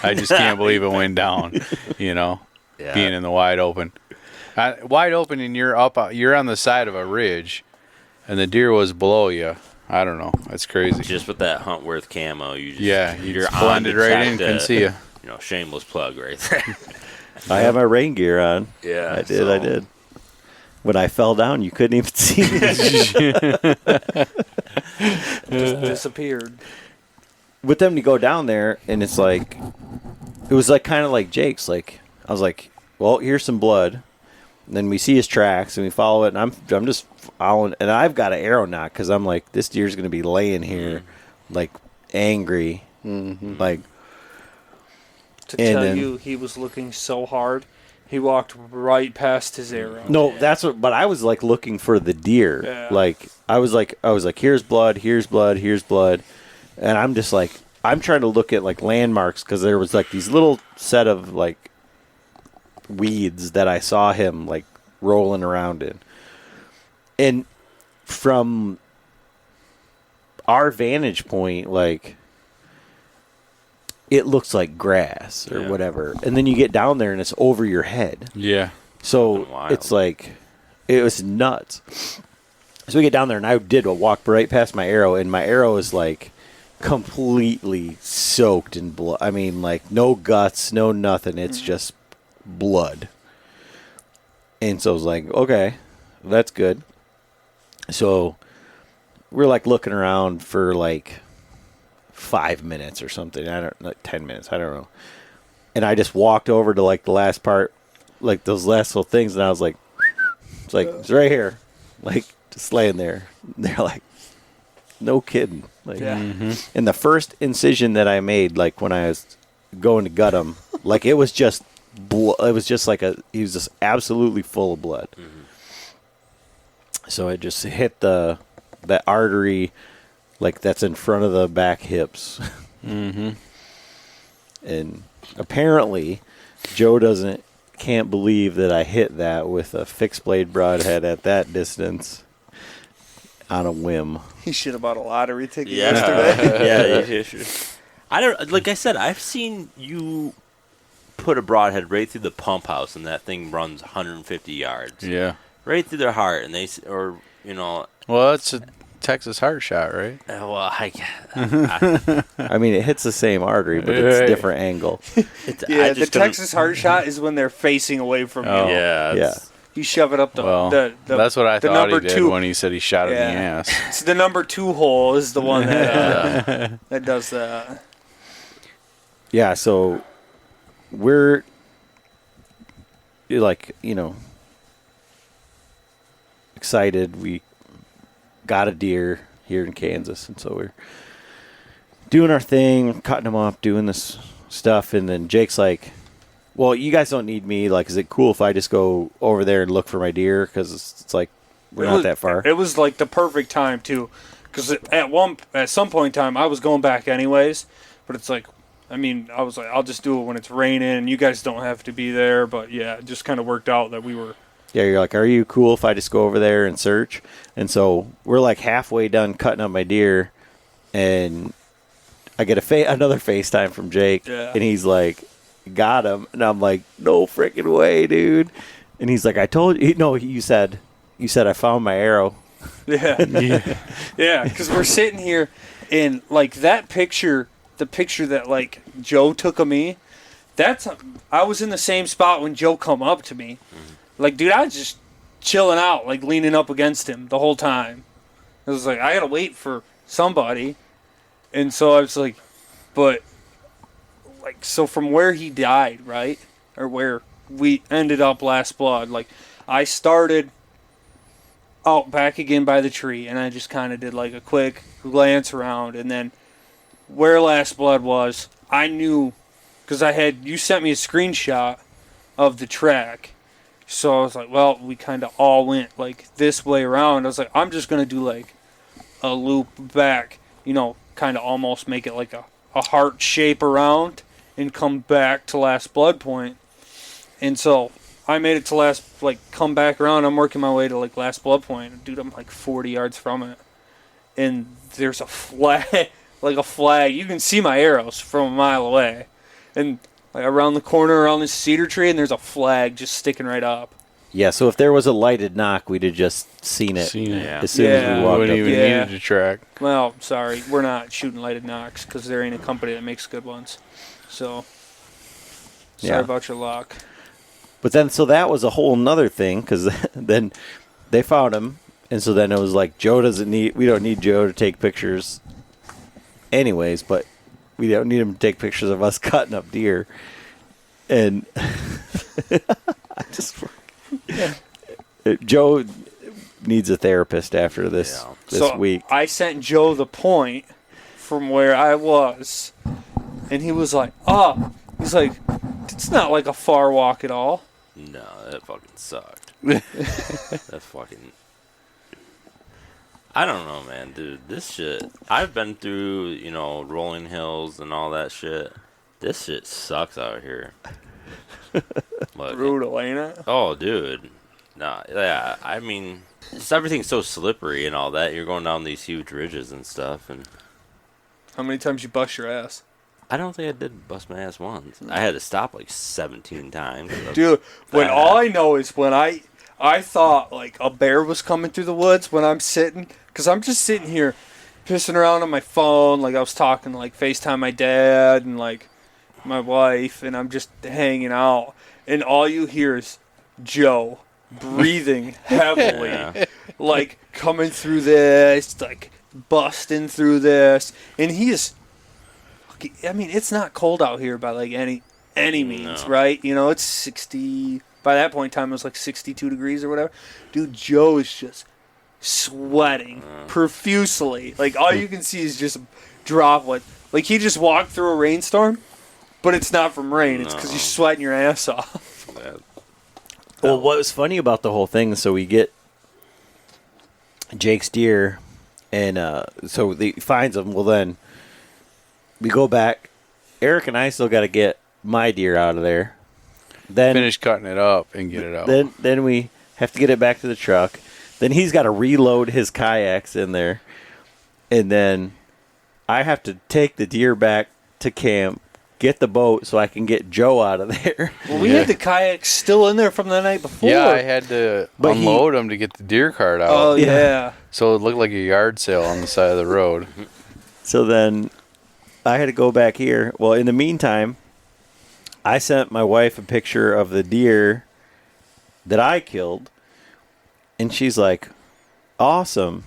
I just can't believe it went down, being in the wide open. Wide open, and you're on the side of a ridge, and the deer was below you. I don't know. That's crazy. Just with that Huntworth camo, you're just blended right in. Can see you. Shameless plug right there. I have my rain gear on. Yeah, I did. When I fell down, you couldn't even see me. Just disappeared. With them to go down there, and it's like, it was like kind of like Jake's. Like, I was like, well, here's some blood. And then we see his tracks, and we follow it, and I'm just following, and I've got an arrow knot because I'm like, this deer's going to be laying here, like, angry. Mm-hmm. Like, to tell you, he was looking so hard, he walked right past his arrow. No, but I was, like, looking for the deer. Yeah. Like, I was like, here's blood, here's blood, here's blood. And I'm just like, I'm trying to look at, like, landmarks because there was, like, these little set of, like, weeds that I saw him like rolling around in. And from our vantage point, like, it looks like grass or whatever. And then you get down there and it's over your head. Yeah. So it's like, it was nuts. So we get down there and I did walk right past my arrow, and my arrow is like completely soaked in blood. I mean, like, no guts, no nothing. It's just blood. And so I was like, okay, that's good. So we're like looking around for like 5 minutes or something. I don't, like 10 minutes. I don't know. And I just walked over to like the last part like those last little things, and I was like, it's right here, like just laying there. They're like, no kidding. Like, and the first incision that I made, like when I was going to gut him, like it was just it was just like he was just absolutely full of blood. So it just hit that artery, like that's in front of the back hips. And apparently, Joe can't believe that I hit that with a fixed blade broadhead at that distance on a whim. He should have bought a lottery ticket yesterday. Yeah, you should. I don't. Like I said, I've seen you put a broadhead right through the pump house, and that thing runs 150 yards. Yeah. Right through their heart, and Well, that's a Texas heart shot, right? Well, I mean, it hits the same artery, but it's a different angle. The Texas heart shot is when they're facing away from you. Yeah. You shove it up the that's what I thought he did two. when he said he shot it in the ass. It's the number 2 hole is the one that that does that. Yeah, so we're like, excited. We got a deer here in Kansas, and so we're doing our thing, cutting them up, doing this stuff, and then Jake's like, well, you guys don't need me. Like, is it cool if I just go over there and look for my deer? Because it's like we're not that far. It was like the perfect time too, because at some point in time I was going back anyways. But it's like, I mean, I was like, I'll just do it when it's raining. You guys don't have to be there. But yeah, it just kind of worked out that we were. Yeah, you're like, are you cool if I just go over there and search? And so we're like halfway done cutting up my deer, and I get another FaceTime from Jake, and he's like, got him. And I'm like, no freaking way, dude. And he's like, I told you. No, you said I found my arrow. Yeah. Yeah, because we're sitting here, and like that picture, the picture that like Joe took of me, I was in the same spot when Joe come up to me. Like, dude, I was just chilling out, like leaning up against him the whole time. I was like, I gotta wait for somebody. And so I was like, but like, so from where he died, right? Or where we ended up last blood, like I started out back again by the tree, and I just kind of did like a quick glance around, and then where last blood was, I knew, because you sent me a screenshot of the track. So I was like, well, we kind of all went like this way around. I was like, I'm just going to do like a loop back, kind of almost make it like a heart shape around and come back to last blood point. And so I made it to come back around. I'm working my way to like last blood point. Dude, I'm like 40 yards from it. And there's a flag, like a flag. You can see my arrows from a mile away. And like around the corner, around this cedar tree, and there's a flag just sticking right up. Yeah, so if there was a lighted knock, we'd have just seen it as soon as we walked up. Wouldn't even needed to track. Well, sorry, we're not shooting lighted knocks because there ain't a company that makes good ones. So, sorry about your luck. But then, so that was a whole nother thing, because then they found him, and so then it was like, we don't need Joe to take pictures anyways, but we don't need him to take pictures of us cutting up deer. And Joe needs a therapist after this week. I sent Joe the point from where I was, and he was like, he's like, it's not like a far walk at all. No, that fucking sucked. That fucking... I don't know, man, dude. This shit... I've been through, rolling hills and all that shit. This shit sucks out here. Brutal, ain't it? Oh, dude. Nah, yeah, I mean, everything's so slippery and all that. You're going down these huge ridges and stuff. And how many times you bust your ass? I don't think I did bust my ass once. I had to stop like 17 times. Dude, all I know is when I thought like a bear was coming through the woods when I'm sitting, because I'm just sitting here pissing around on my phone, like I was talking, like FaceTime my dad and like my wife, and I'm just hanging out, and all you hear is Joe breathing heavily, like coming through this, like busting through this, and he is. I mean, it's not cold out here by like any means, right? It's 60, By that point in time, it was like 62 degrees or whatever. Dude, Joe is just sweating profusely. Like, all you can see is just droplets. Like, he just walked through a rainstorm, but it's not from rain. It's because you're sweating your ass off. Well, what was funny about the whole thing, so we get Jake's deer, and so he finds them. Well, then we go back. Eric and I still got to get my deer out of there. Then finish cutting it up and get it out. Then we have to get it back to the truck. Then he's got to reload his kayaks in there, and then I have to take the deer back to camp, get the boat so I can get Joe out of there. Well, we had the kayaks still in there from the night before. Yeah, I had to unload them to get the deer cart out. Oh, yeah. So it looked like a yard sale on the side of the road. So then I had to go back here. Well, in the meantime, I sent my wife a picture of the deer that I killed, and she's like, awesome.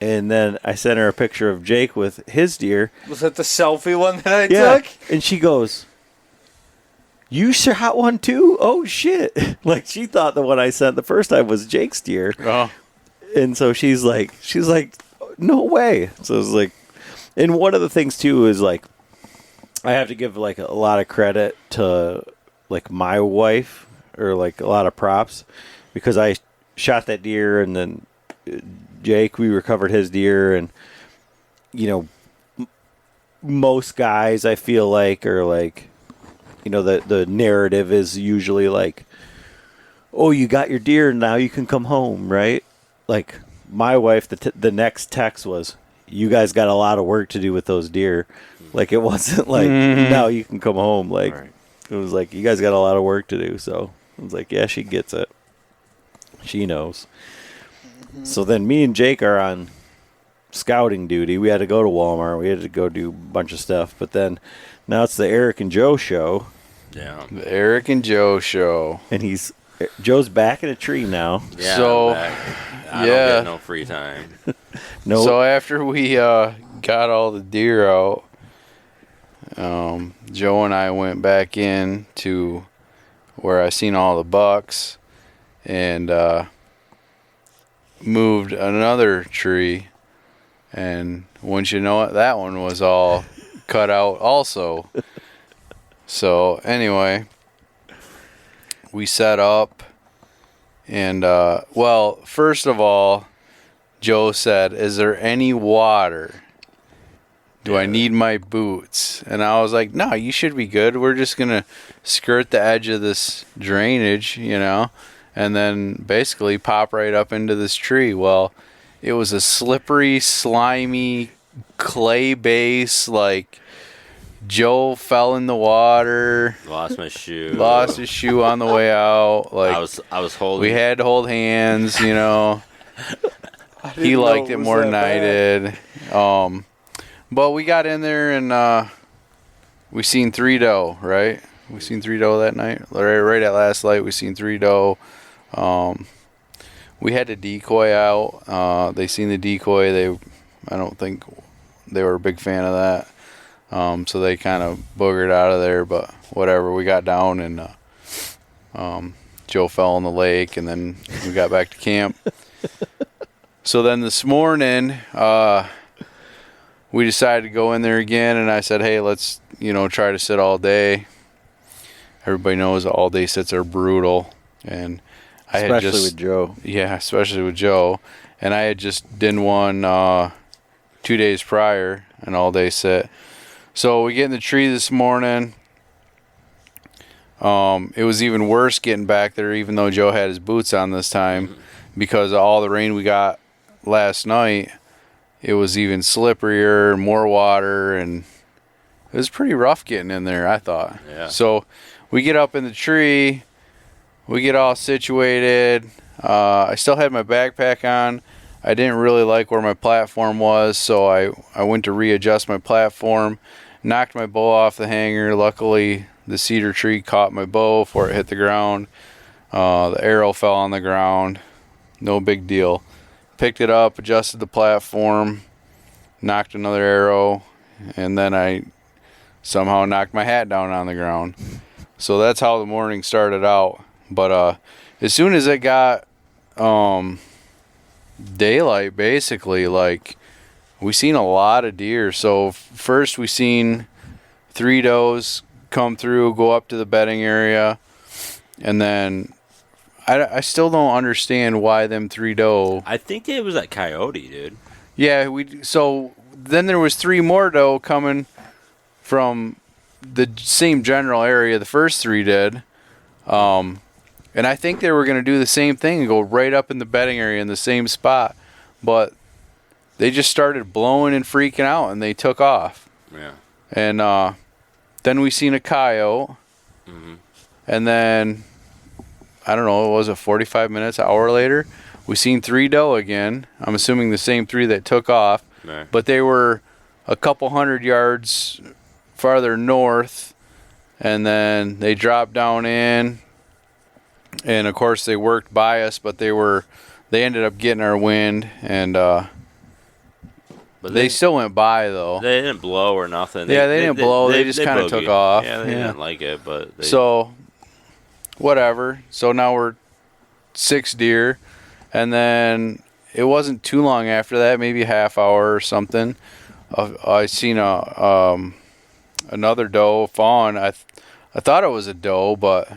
And then I sent her a picture of Jake with his deer. Was that the selfie one that I took? And she goes, you shot one too? Oh, shit. Like, she thought the one I sent the first time was Jake's deer. Oh. And so she's like, no way. So it's like, and one of the things too is like, I have to give like a lot of credit to like my wife, or like a lot of props, because I shot that deer, and then Jake, we recovered his deer, and you know, most guys I feel like are like, you know, the narrative is usually like, oh, you got your deer, now you can come home, right? Like my wife, the next text was, you guys got a lot of work to do with those deer. Like, it wasn't like, now you can come home. Like, It was like, you guys got a lot of work to do. So I was like, yeah, she gets it. She knows. So then me and Jake are on scouting duty. We had to go to Walmart. We had to go do a bunch of stuff. But then now it's the Eric and Joe show. Yeah. The Eric and Joe show. And Joe's back in a tree now. Yeah, so I don't get no free time. No. So after we got all the deer out, Joe and I went back in to where I seen all the bucks, and moved another tree, and once you know it, that one was all cut out also. So anyway, we set up, and well, first of all, Joe said, is there any water? Do I need my boots? And I was like, no, you should be good. We're just going to skirt the edge of this drainage, you know, and then basically pop right up into this tree. Well, it was a slippery, slimy, clay base. Like, Joe fell in the water. Lost my shoe. Lost his shoe on the way out. Like, I was holding. We had to hold hands, you know. He liked it more than I did. But we got in there, and we seen 3 doe, right? We seen 3 doe that night. Right at last light, we seen 3 doe. We had to decoy out. They seen the decoy. I don't think they were a big fan of that. So they kind of boogered out of there, but whatever. We got down, and Joe fell in the lake, and then we got back to camp. So then this morning, we decided to go in there again, and I said, hey, let's, try to sit all day. Everybody knows all day sits are brutal. And especially with Joe. Yeah, especially with Joe. And I had just done one 2 days prior, an all day sit. So we get in the tree this morning. It was even worse getting back there, even though Joe had his boots on this time, because of all the rain we got last night. It was even slipperier, more water, and it was pretty rough getting in there, I thought. Yeah. So we get up in the tree, we get all situated. I still had my backpack on. I didn't really like where my platform was, so I went to readjust my platform, knocked my bow off the hanger. Luckily, the cedar tree caught my bow before it hit the ground. The arrow fell on the ground. No big deal. Picked it up, adjusted the platform, knocked another arrow, and then I somehow knocked my hat down on the ground. So that's how the morning started out. But as soon as it got daylight, basically, like, we seen a lot of deer. So first we seen 3 does come through, go up to the bedding area, and then I still don't understand why them 3 doe. I think it was that coyote, dude. Yeah, so then there was 3 more doe coming from the same general area the first 3 did. And I think they were going to do the same thing and go right up in the bedding area in the same spot. But they just started blowing and freaking out, and they took off. Yeah. And then we seen a coyote. Mm-hmm. And then, I don't know, it was 45 minutes, an hour later, we seen 3 doe again. I'm assuming the same 3 that took off. Right. But they were a couple hundred yards farther north. And then they dropped down in. And, of course, they worked by us, but they ended up getting our wind. And but they still went by, though. They didn't blow or nothing. They didn't blow. They just kind of took off. Yeah, they didn't like it, but so, whatever. So now we're 6 deer. And then it wasn't too long after that, maybe a half hour or something. I seen another doe fawn. I thought it was a doe, but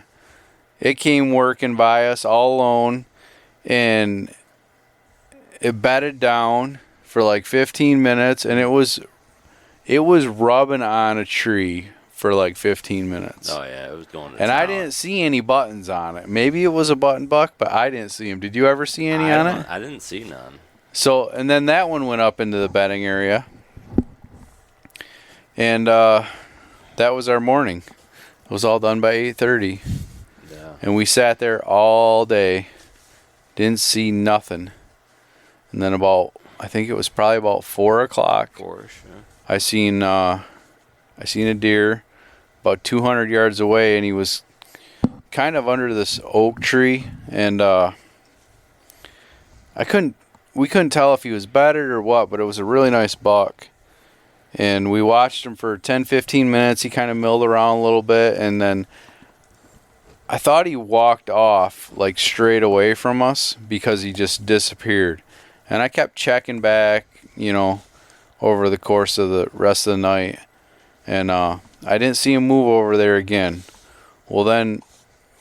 it came working by us all alone, and it bedded down for like 15 minutes, and it was rubbing on a tree for like 15 minutes. Oh yeah, it was going to And town. I didn't see any buttons on it. Maybe it was a button buck, but I didn't see them. Did you ever see any on it? I didn't see none. So, and then that one went up into the bedding area. And that was our morning. It was all done by 8:30. Yeah. And we sat there all day. Didn't see nothing. And then I think it was probably about 4 o'clock. 4-ish, yeah. I seen a deer about 200 yards away, and he was kind of under this oak tree, and we couldn't tell if he was bedded or what, but it was a really nice buck. And we watched him for 10-15 minutes. He kind of milled around a little bit, and then I thought he walked off like straight away from us because he just disappeared. And I kept checking back, over the course of the rest of the night, and I didn't see him move over there again. Well, then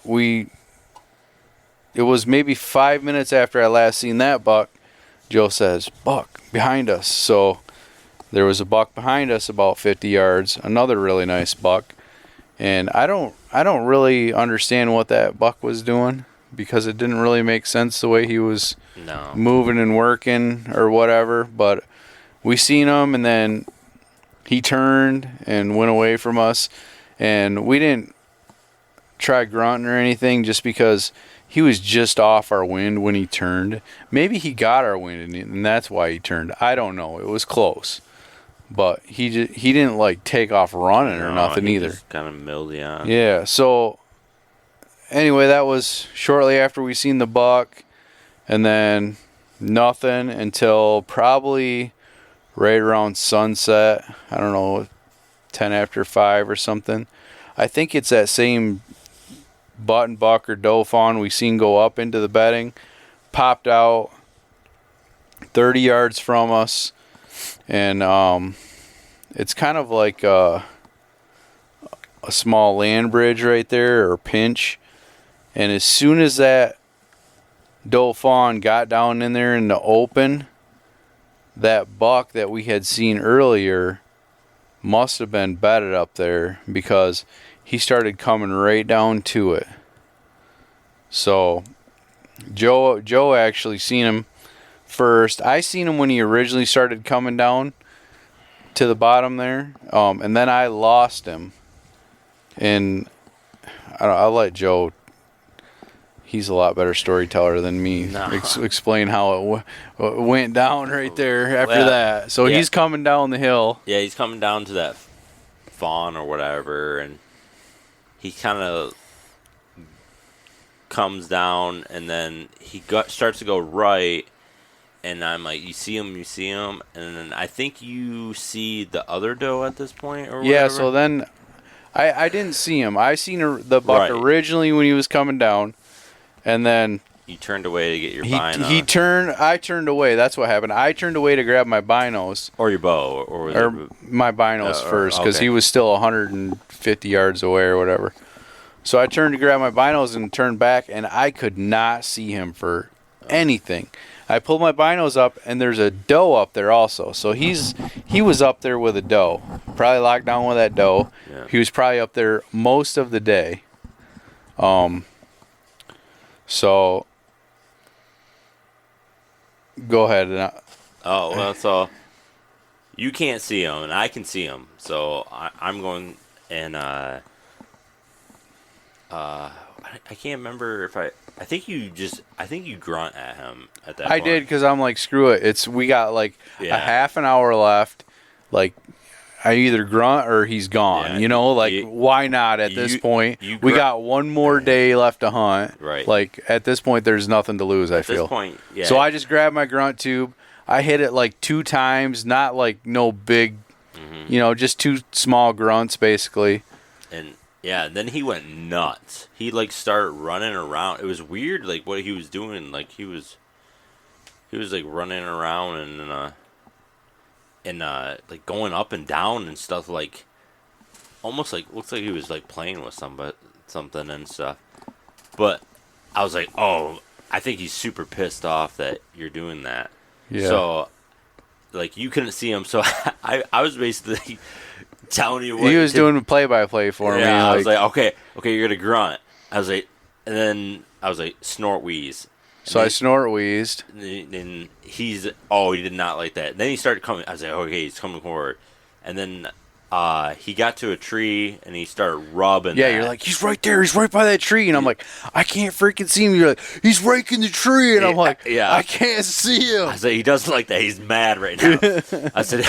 it was maybe 5 minutes after I last seen that buck, Joe says, "Buck behind us." So there was a buck behind us about 50 yards, another really nice buck. And I don't really understand what that buck was doing, because it didn't really make sense the way he was moving and working or whatever. But we seen him, and then he turned and went away from us. And we didn't try grunting or anything, just because he was just off our wind when he turned. Maybe he got our wind, and that's why he turned. I don't know. It was close. But he didn't like take off running or nothing either. Just kind of milled you on. Yeah. So anyway, that was shortly after we seen the buck, and then nothing until probably right around sunset. I don't know, 10 after 5 or something. I think it's that same button buck or doe fawn we seen go up into the bedding, popped out 30 yards from us. And it's kind of like a small land bridge right there, or pinch. And as soon as that doe fawn got down in there in the open, that buck that we had seen earlier must have been bedded up there, because he started coming right down to it. So Joe actually seen him first. I seen him when he originally started coming down to the bottom there, and then I lost him. And I'll let Joe. He's a lot better storyteller than me. No. Explain how it went down right there after that. So he's coming down the hill. Yeah, he's coming down to that fawn or whatever, and he kind of comes down, and then he starts to go right. And I'm like, you see him, and then I think you see the other doe at this point, or whatever. Yeah, so then I didn't see him. I seen the buck originally when he was coming down, And then you turned away to get your bino. I turned away. That's what happened. I turned away to grab my binos. Or your bow. Or my binos first, because he was still 150 yards away or whatever. So I turned to grab my binos and turned back, and I could not see him for anything. I pulled my binos up, and there's a doe up there also. So he was up there with a doe. Probably locked down with that doe. Yeah. He was probably up there most of the day. So go ahead. So you can't see him, and I can see him. So I'm going and I can't remember if I think you grunt at him at that point. I did, because I'm like, screw it. We got like a half an hour left. Like, I either grunt or he's gone. Why not at this point? We got one more day left to hunt. Right. Like, at this point, there's nothing to lose, I feel. At this point, yeah. So I just grabbed my grunt tube. I hit it like 2 times, not like no big, just 2 small grunts, basically. And yeah, then he went nuts. He like started running around. It was weird, like what he was doing. Like he was like running around and like going up and down and stuff, like almost like looks like he was like playing with something and stuff. But I was like, oh, I think he's super pissed off that you're doing that. Yeah. So like you couldn't see him, so I was basically telling you what he was doing play-by-play for me. I was like, okay, you're gonna grunt. I was like, and then I was like, snort wheeze. So I snort wheezed. And he did not like that. Then he started coming. I was like, okay, he's coming forward. And then he got to a tree and he started rubbing. Yeah, you're like, he's right there. He's right by that tree. And I'm like, I can't freaking see him. You're like, he's raking the tree. And I'm like, I can't see him. I said, he doesn't like that. He's mad right now. I said,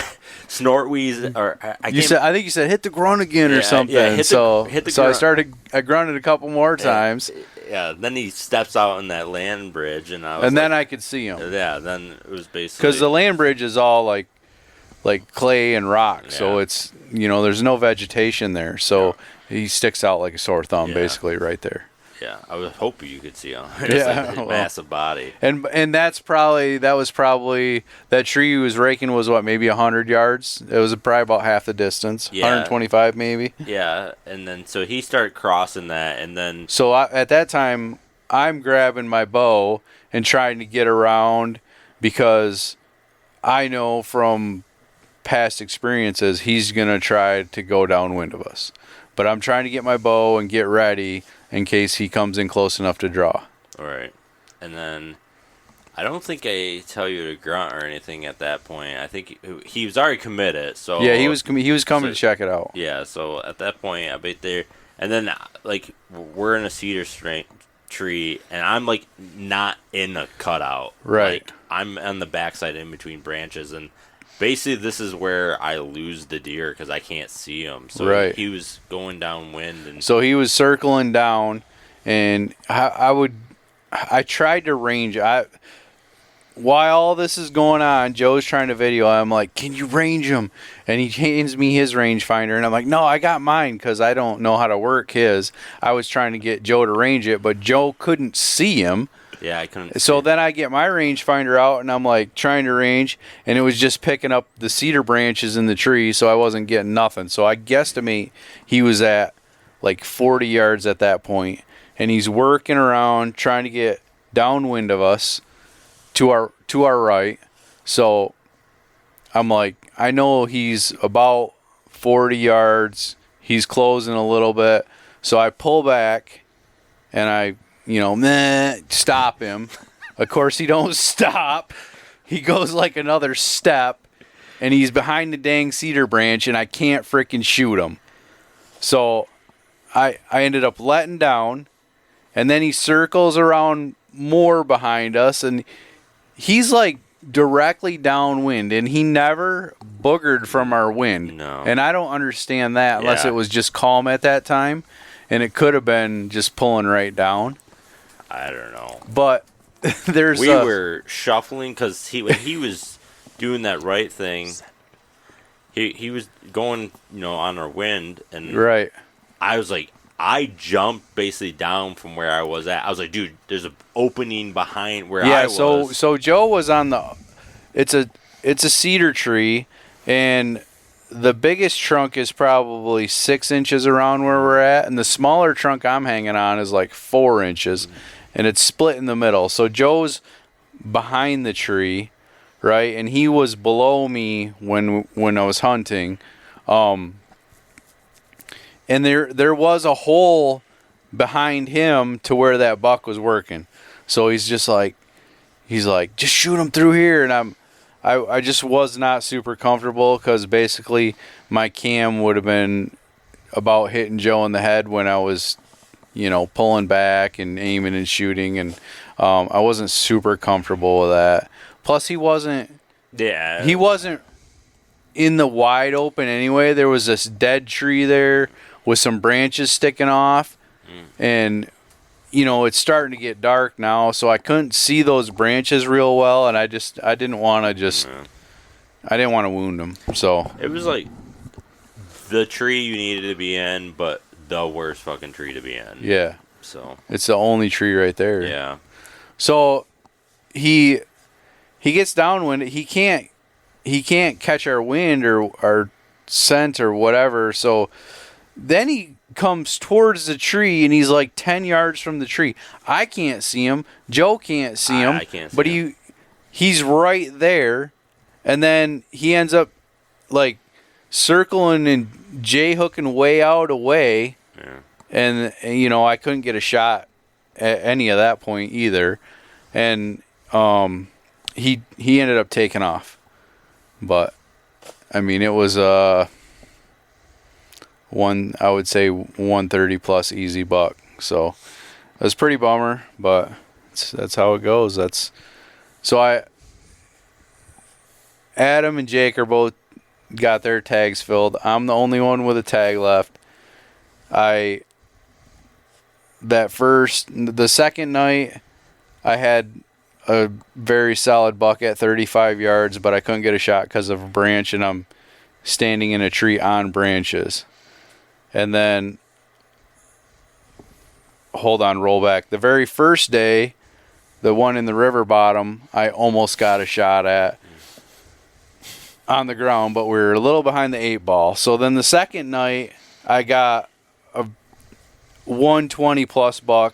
snort wheeze. Or I think you said hit the grunt again or something. Yeah, hit the grunt. I grunted a couple more times. Yeah, then he steps out on that land bridge, and then I could see him. Yeah, then it was basically because the land bridge is all like clay and rock, so it's there's no vegetation there, so he sticks out like a sore thumb, basically right there. Yeah, I was hoping you could see him. It's like massive body, and that was probably that tree he was raking was what, maybe 100 yards. It was probably about half the distance, 125 maybe. Yeah, and then so he started crossing that, and then so at that time I'm grabbing my bow and trying to get around, because I know from past experiences he's gonna try to go downwind of us, but I'm trying to get my bow and get ready in case he comes in close enough to draw. All right. And then I don't think I tell you to grunt or anything at that point. I think he was already committed. So yeah, he was coming to check it out. Yeah, so at that point I bet there, and then like we're in a cedar tree, and I'm like not in a cutout. Right. Like, I'm on the backside in between branches, and basically this is where I lose the deer because I can't see him. So he was going downwind, and so he was circling down, and I tried to range. While all this is going on, Joe's trying to video. I'm like, can you range him? And he hands me his rangefinder, and I'm like, no, I got mine because I don't know how to work his. I was trying to get Joe to range it, but Joe couldn't see him. Yeah, I couldn't. So then I get my rangefinder out, and I'm like trying to range, and it was just picking up the cedar branches in the tree, so I wasn't getting nothing. So I guesstimate he was at like 40 yards at that point, and he's working around trying to get downwind of us to our right. So I'm like, I know he's about 40 yards. He's closing a little bit, so I pull back, and I stop him. Of course, he don't stop. He goes like another step, and he's behind the dang cedar branch, and I can't freaking shoot him. So I ended up letting down, and then he circles around more behind us, and he's like directly downwind, and he never boogered from our wind. No. And I don't understand that unless it was just calm at that time, and it could have been just pulling right down. I don't know. But we were shuffling because when he was doing that right thing, he was going on our wind, and right. I was like, I jumped basically down from where I was at. I was like, dude, there's an opening behind where I was. So Joe was on the. It's a cedar tree, and the biggest trunk is probably 6 inches around where we're at, and the smaller trunk I'm hanging on is like 4 inches, and it's split in the middle. So Joe's behind the tree, right, and he was below me when I was hunting, and there was a hole behind him to where that buck was working. So he's like, just shoot him through here, and I just was not super comfortable because basically my cam would have been about hitting Joe in the head when I was, pulling back and aiming and shooting, and I wasn't super comfortable with that. Plus, he wasn't in the wide open anyway. There was this dead tree there with some branches sticking off, and it's starting to get dark now, so I couldn't see those branches real well, and I didn't want to wound him. So it was like the tree you needed to be in, but the worst fucking tree to be in. Yeah. So it's the only tree right there. Yeah. So he gets downwind. He can't catch our wind or our scent or whatever. So then he comes towards the tree, and he's like 10 yards from the tree. I can't see him. Joe can't see him. I can't see but him. He's right there, and then he ends up like circling and J-hooking way out away. Yeah. And I couldn't get a shot at any of that point either. And he ended up taking off. But I mean, it was I would say 130 plus easy buck. So it was pretty bummer, but that's how it goes. Adam and Jake are both got their tags filled. I'm the only one with a tag left. The second night, I had a very solid buck at 35 yards, but I couldn't get a shot because of a branch, and I'm standing in a tree on branches. And then, roll back. The very first day, the one in the river bottom, I almost got a shot at on the ground, but we were a little behind the 8-ball. So then the second night, I got a 120 plus buck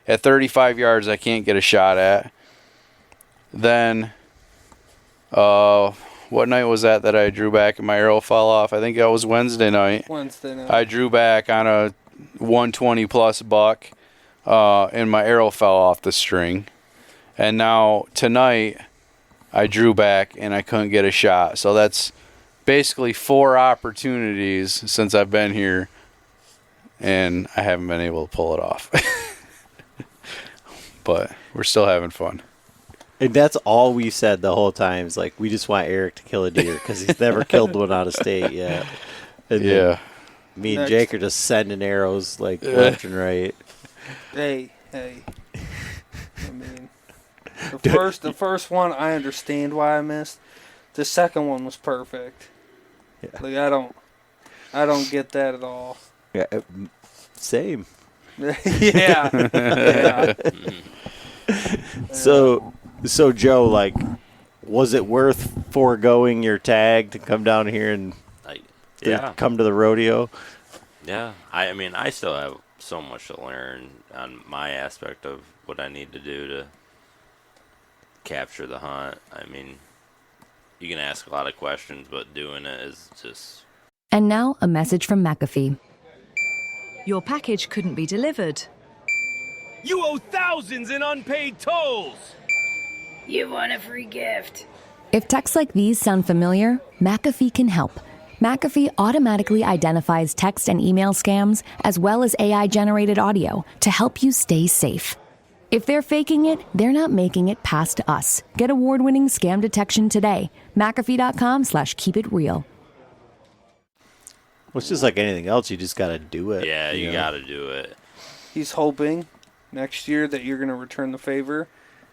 at 35 yards I can't get a shot at. Then, what night was that I drew back and my arrow fell off? I think that was Wednesday night. I drew back on a 120 plus buck, and my arrow fell off the string. And now tonight, I drew back and I couldn't get a shot. So that's basically 4 opportunities since I've been here, and I haven't been able to pull it off. But we're still having fun. And that's all we've said the whole time. Is like, we just want Eric to kill a deer because he's never killed one out of state yet. And yeah. Me and Jake are just sending arrows like left and right. Hey. I mean, the first one I understand why I missed. The second one was perfect. Yeah. Like I don't get that at all. Yeah, same. Yeah. So Joe, like, was it worth foregoing your tag to come down here and come to the rodeo? Yeah, I mean, I still have so much to learn on my aspect of what I need to do to capture the hunt. I mean, you can ask a lot of questions, but doing it is just... And now a message from McAfee. Your package couldn't be delivered. You owe thousands in unpaid tolls! You want a free gift. If texts like these sound familiar, McAfee can help. McAfee automatically identifies text and email scams as well as AI-generated audio to help you stay safe. If they're faking it, they're not making it past us. Get award-winning scam detection today. McAfee.com/keepitreal. Well, it's just like anything else. You just got to do it. Yeah, you got to do it. He's hoping next year that you're going to return the favor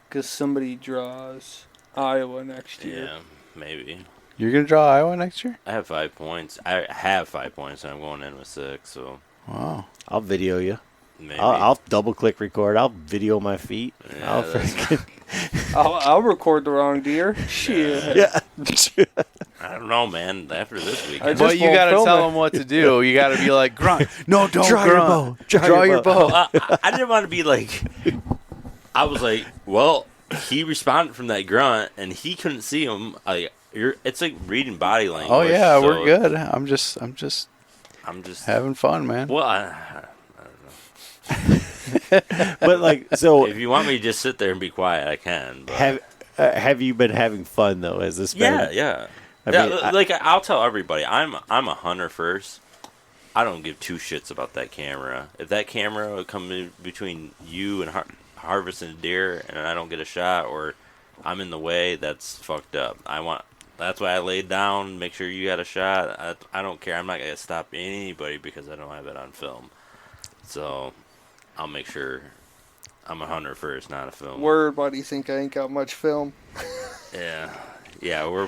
because somebody draws Iowa next year. Yeah, maybe. You're going to draw Iowa next year? I have 5 points. I have 5 points, and I'm going in with 6, so... Wow. I'll video you. Maybe. I'll double click record. I'll video my feet. Yeah, I'll record the wrong deer. Shit. Yeah. I don't know, man. After this week, But you got to tell them what to do. You got to be like, grunt. No, don't Draw grunt. your bow. Draw your bow. I didn't want to be like. I was like, well, he responded from that grunt, and he couldn't see him. Like, it's like reading body language. Oh yeah, so we're good. I'm just having fun, man. Well, I don't know. But like, so if you want me to just sit there and be quiet, I can. But. Have you been having fun though? Has this been? Yeah. I mean, like I'll tell everybody, I'm a hunter first. I don't give two shits about that camera. If that camera would come in between you and harvesting a deer, and I don't get a shot, or I'm in the way, that's fucked up. That's why I laid down. Make sure you got a shot. I don't care. I'm not gonna stop anybody because I don't have it on film. So I'll make sure I'm a hunter first, not a film. Word, why do you think I ain't got much film? Yeah,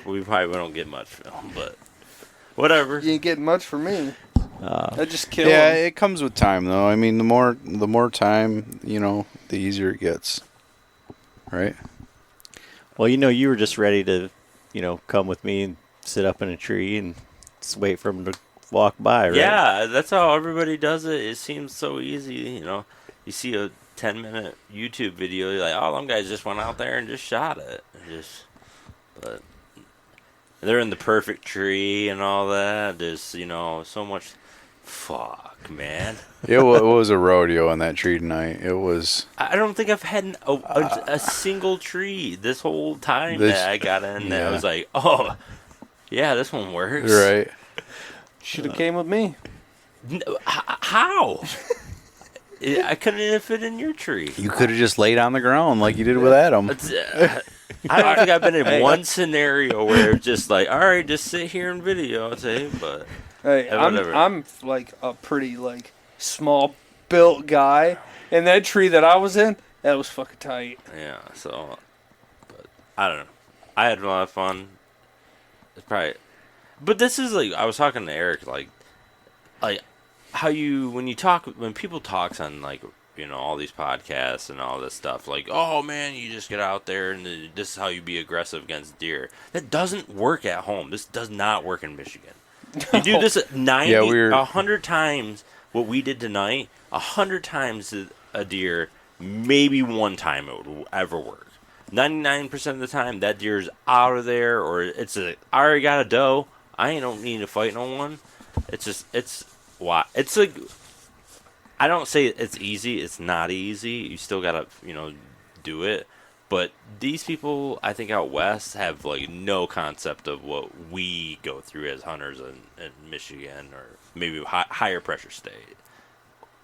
we probably don't get much film, but whatever. You ain't getting much from me. I just kill Yeah, him. it comes with time, though. I mean, the more time, the easier it gets, right? Well, you were just ready to, come with me and sit up in a tree and just wait for him to walk by, right? Yeah, that's how everybody does it. It seems so easy, You see a 10-minute YouTube video, you're like, oh, them guys just went out there and just shot it. But they're in the perfect tree and all that. There's, so much. Fuck, man. It was a rodeo in that tree tonight. It was. I don't think I've had a single tree this whole time that I got in there. I was like, oh, yeah, this one works. Right. Should have came with me. How? I couldn't even fit in your tree. You could have just laid on the ground like you did with Adam. I don't think I've been in one scenario where it's just like, all right, just sit here and videotape, but hey, I'm like a pretty small built guy, and that tree that I was in, that was fucking tight. Yeah, so, but I don't know. I had a lot of fun. It's probably, but this is I was talking to Eric, like how when people talks on all these podcasts and all this stuff, oh man, you just get out there and this is how you be aggressive against deer. That doesn't work at home. This does not work in Michigan. You do this 100 times what we did tonight, 100 times a deer, maybe one time it would ever work. 99% of the time that deer's out of there, or I already got a doe. I don't need to fight no one. It's I don't say it's easy. It's not easy. You still gotta, do it. But these people, I think out west, have no concept of what we go through as hunters in Michigan or maybe higher pressure state.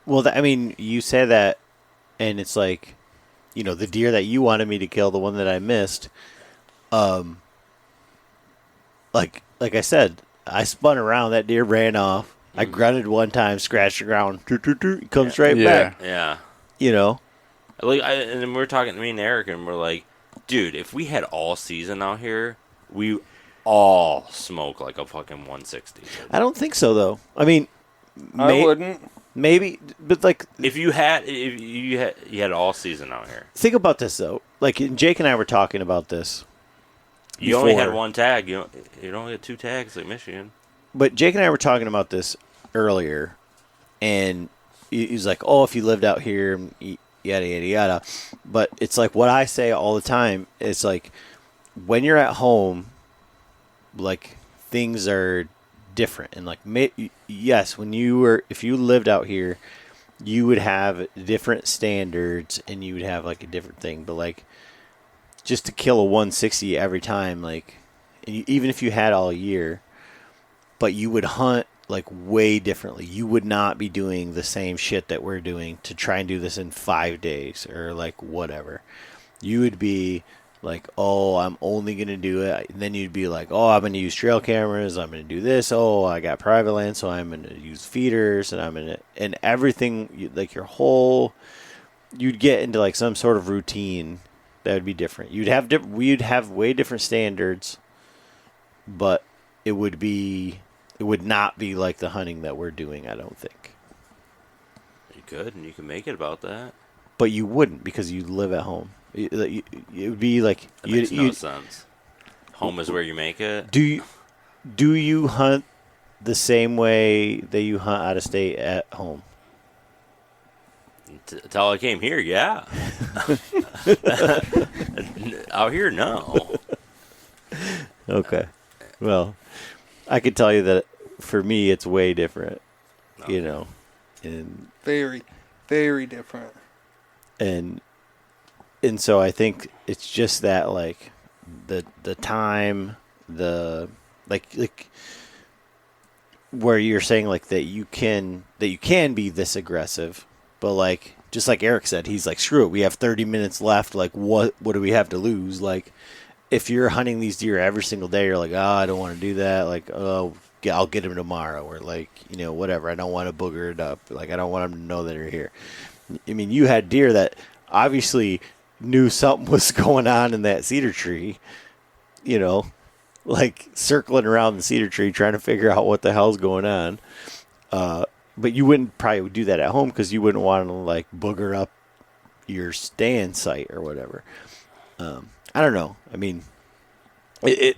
Well, you say that, and it's the deer that you wanted me to kill, the one that I missed. Like I said, I spun around. That deer ran off. I grunted one time, scratched the ground. It comes right back. Yeah. And then we're talking to me and Eric, and we're like, dude, if we had all season out here, we all smoke like a fucking 160. I don't think so, though. I wouldn't. Maybe, but if you had all season out here. Think about this though. Jake and I were talking about this. You only had one tag. You don't get two tags like Michigan. But Jake and I were talking about this earlier, and he's like, "Oh, if you lived out here, yada yada yada." But it's what I say all the time. It's when you're at home, things are different, and yes, if you lived out here, you would have different standards, and you would have a different thing. But just to kill a 160 every time, even if you had all year. But you would hunt way differently. You would not be doing the same shit that we're doing to try and do this in 5 days or whatever. You would be oh, I'm only going to do it. And then you'd be oh, I'm going to use trail cameras. I'm going to do this. Oh, I got private land, so I'm going to use feeders. And everything, you'd get into some sort of routine that would be different. We'd have way different standards, but it would not be like the hunting that we're doing, I don't think. could, and you can make it about that. But you wouldn't because you live at home. It would be like That makes no sense. Home is where you make it. Do you hunt the same way that you hunt out of state at home? Until I came here, yeah. Out here, no. Okay. Well, I could tell you that for me, it's way different. Okay. You know, and very, very different. And so I think it's just that like the time, the like where you're saying like that you can be this aggressive, but like just like Eric said, he's like, screw it, we have 30 minutes left. Like what do we have to lose? Like if you're hunting these deer every single day, you're like, oh, I don't want to do that. Like, oh, I'll get them tomorrow, or like, you know, whatever. I don't want to booger it up. Like I don't want them to know that they're here. I mean, you had deer that obviously knew something was going on in that cedar tree, you know, like circling around the cedar tree trying to figure out what the hell's going on. But you wouldn't probably do that at home because you wouldn't want to like booger up your stand site or whatever. I don't know. I mean, I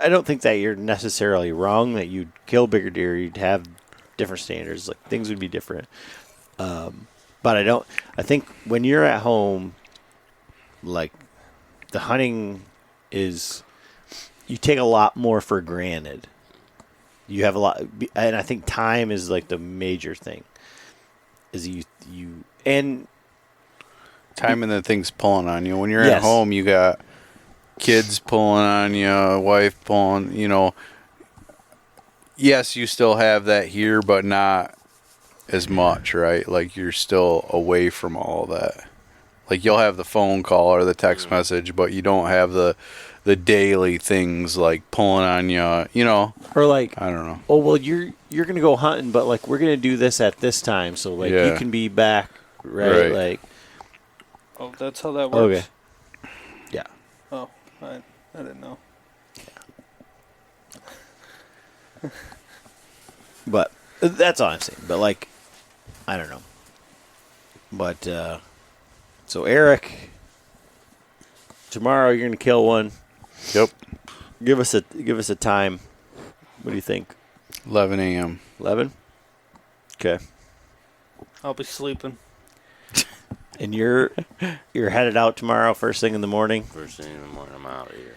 don't think that you're necessarily wrong that you'd kill bigger deer. You'd have different standards. Like things would be different. But I think when you're at home, like the hunting is, you take a lot more for granted. You have a lot, and I think time is like the major thing. Is you and time and the things pulling on you. When you're at home, you got kids pulling on you, wife pulling. You know, yes, you still have that here, but not as much, right? Like you're still away from all of that. Like you'll have the phone call or the text message, but you don't have the daily things like pulling on you, you know. Or like, I don't know. Oh, well, you're going to go hunting, but like we're going to do this at this time, so like you can be back, right? Like, oh, that's how that works. Okay. Yeah. Oh, I didn't know. Yeah. But that's all I'm saying. But like, I don't know. But so Eric, tomorrow you're gonna kill one. Yep. Give us a time. What do you think? 11 a.m. 11. Okay. I'll be sleeping. And you're headed out tomorrow first thing in the morning? First thing in the morning, I'm out of here.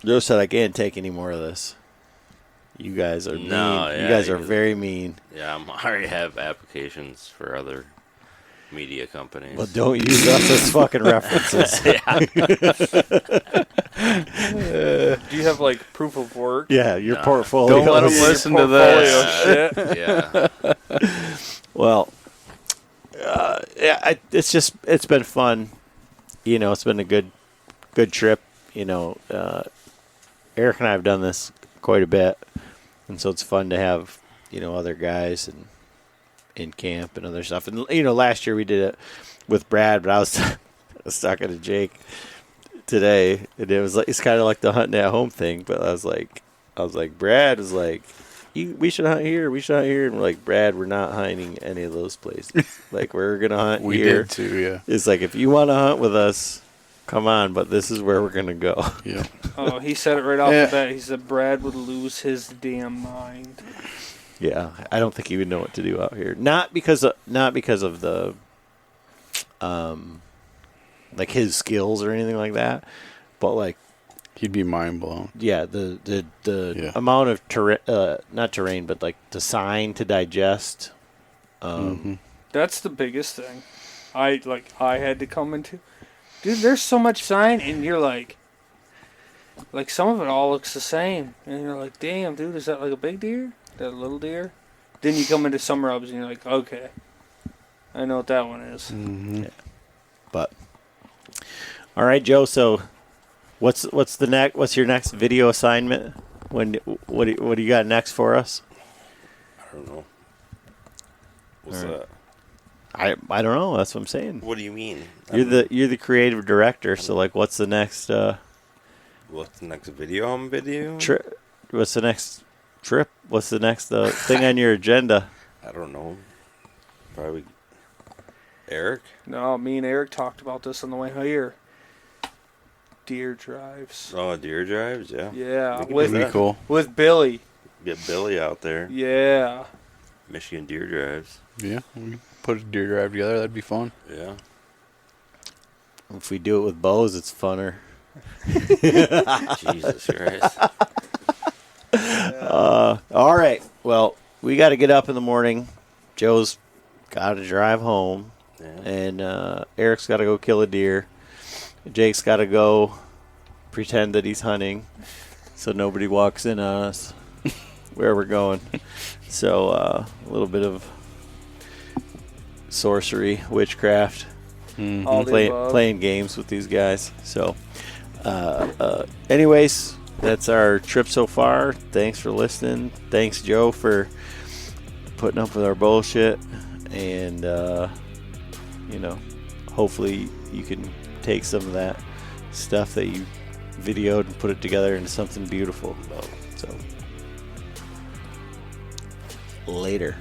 Joe said I can't take any more of this. You guys are mean. Yeah, you guys are very mean. Yeah, I already have applications for other media companies. Well, don't use us as fucking references. Do you have like proof of work? Yeah, your portfolio. Don't let them listen to that. Yeah. Well, it's been fun. You know, it's been a good trip. You know, Eric and I have done this quite a bit, and so it's fun to have, you know, other guys and in camp and other stuff. And you know, last year we did it with Brad, but I was talking to Jake today, and it was like, it's kind of like the hunting at home thing. But I was like, Brad was like, we should hunt here. We should hunt here. And we're like, Brad, we're not hunting any of those places. Like we're gonna hunt we here. Did too, yeah. It's like if you want to hunt with us, come on, but this is where we're gonna go. Yeah. Oh, he said it right off the bat. He said Brad would lose his damn mind. Yeah, I don't think he would know what to do out here. Not because of the, like his skills or anything like that, but like he'd be mind blown. Yeah, the amount of not terrain, but like the sign to digest. That's the biggest thing. I had to come into. Dude, there's so much sign, and you're like some of it all looks the same, and you're like, damn, dude, is that like a big deer? That little deer? Then you come into some rubs, and you're like, okay, I know what that one is. Mm-hmm. Yeah. But all right, Joe. So what's your next video assignment? What do you got next for us? I don't know. What's that? I don't know. That's what I'm saying. What do you mean? You're the creative director. So like, what's the next? What's the next video What's the next trip? What's the next thing on your agenda? I don't know. Probably Eric? No, me and Eric talked about this on the way here. Deer drives. Oh, deer drives? Yeah. Yeah. Cool. With Billy. Get Billy out there. Yeah. Michigan deer drives. Yeah, we can put a deer drive together. That'd be fun. Yeah. If we do it with bows, it's funner. Jesus Christ. All right. Well, we got to get up in the morning. Joe's got to drive home. Yeah. And Eric's got to go kill a deer. Jake's got to go pretend that he's hunting so nobody walks in on us where we're going. So a little bit of sorcery, witchcraft, playing games with these guys. So anyways, that's our trip so far. Thanks for listening. Thanks, Joe, for putting up with our bullshit. And, hopefully you can take some of that stuff that you videoed and put it together into something beautiful. So, later.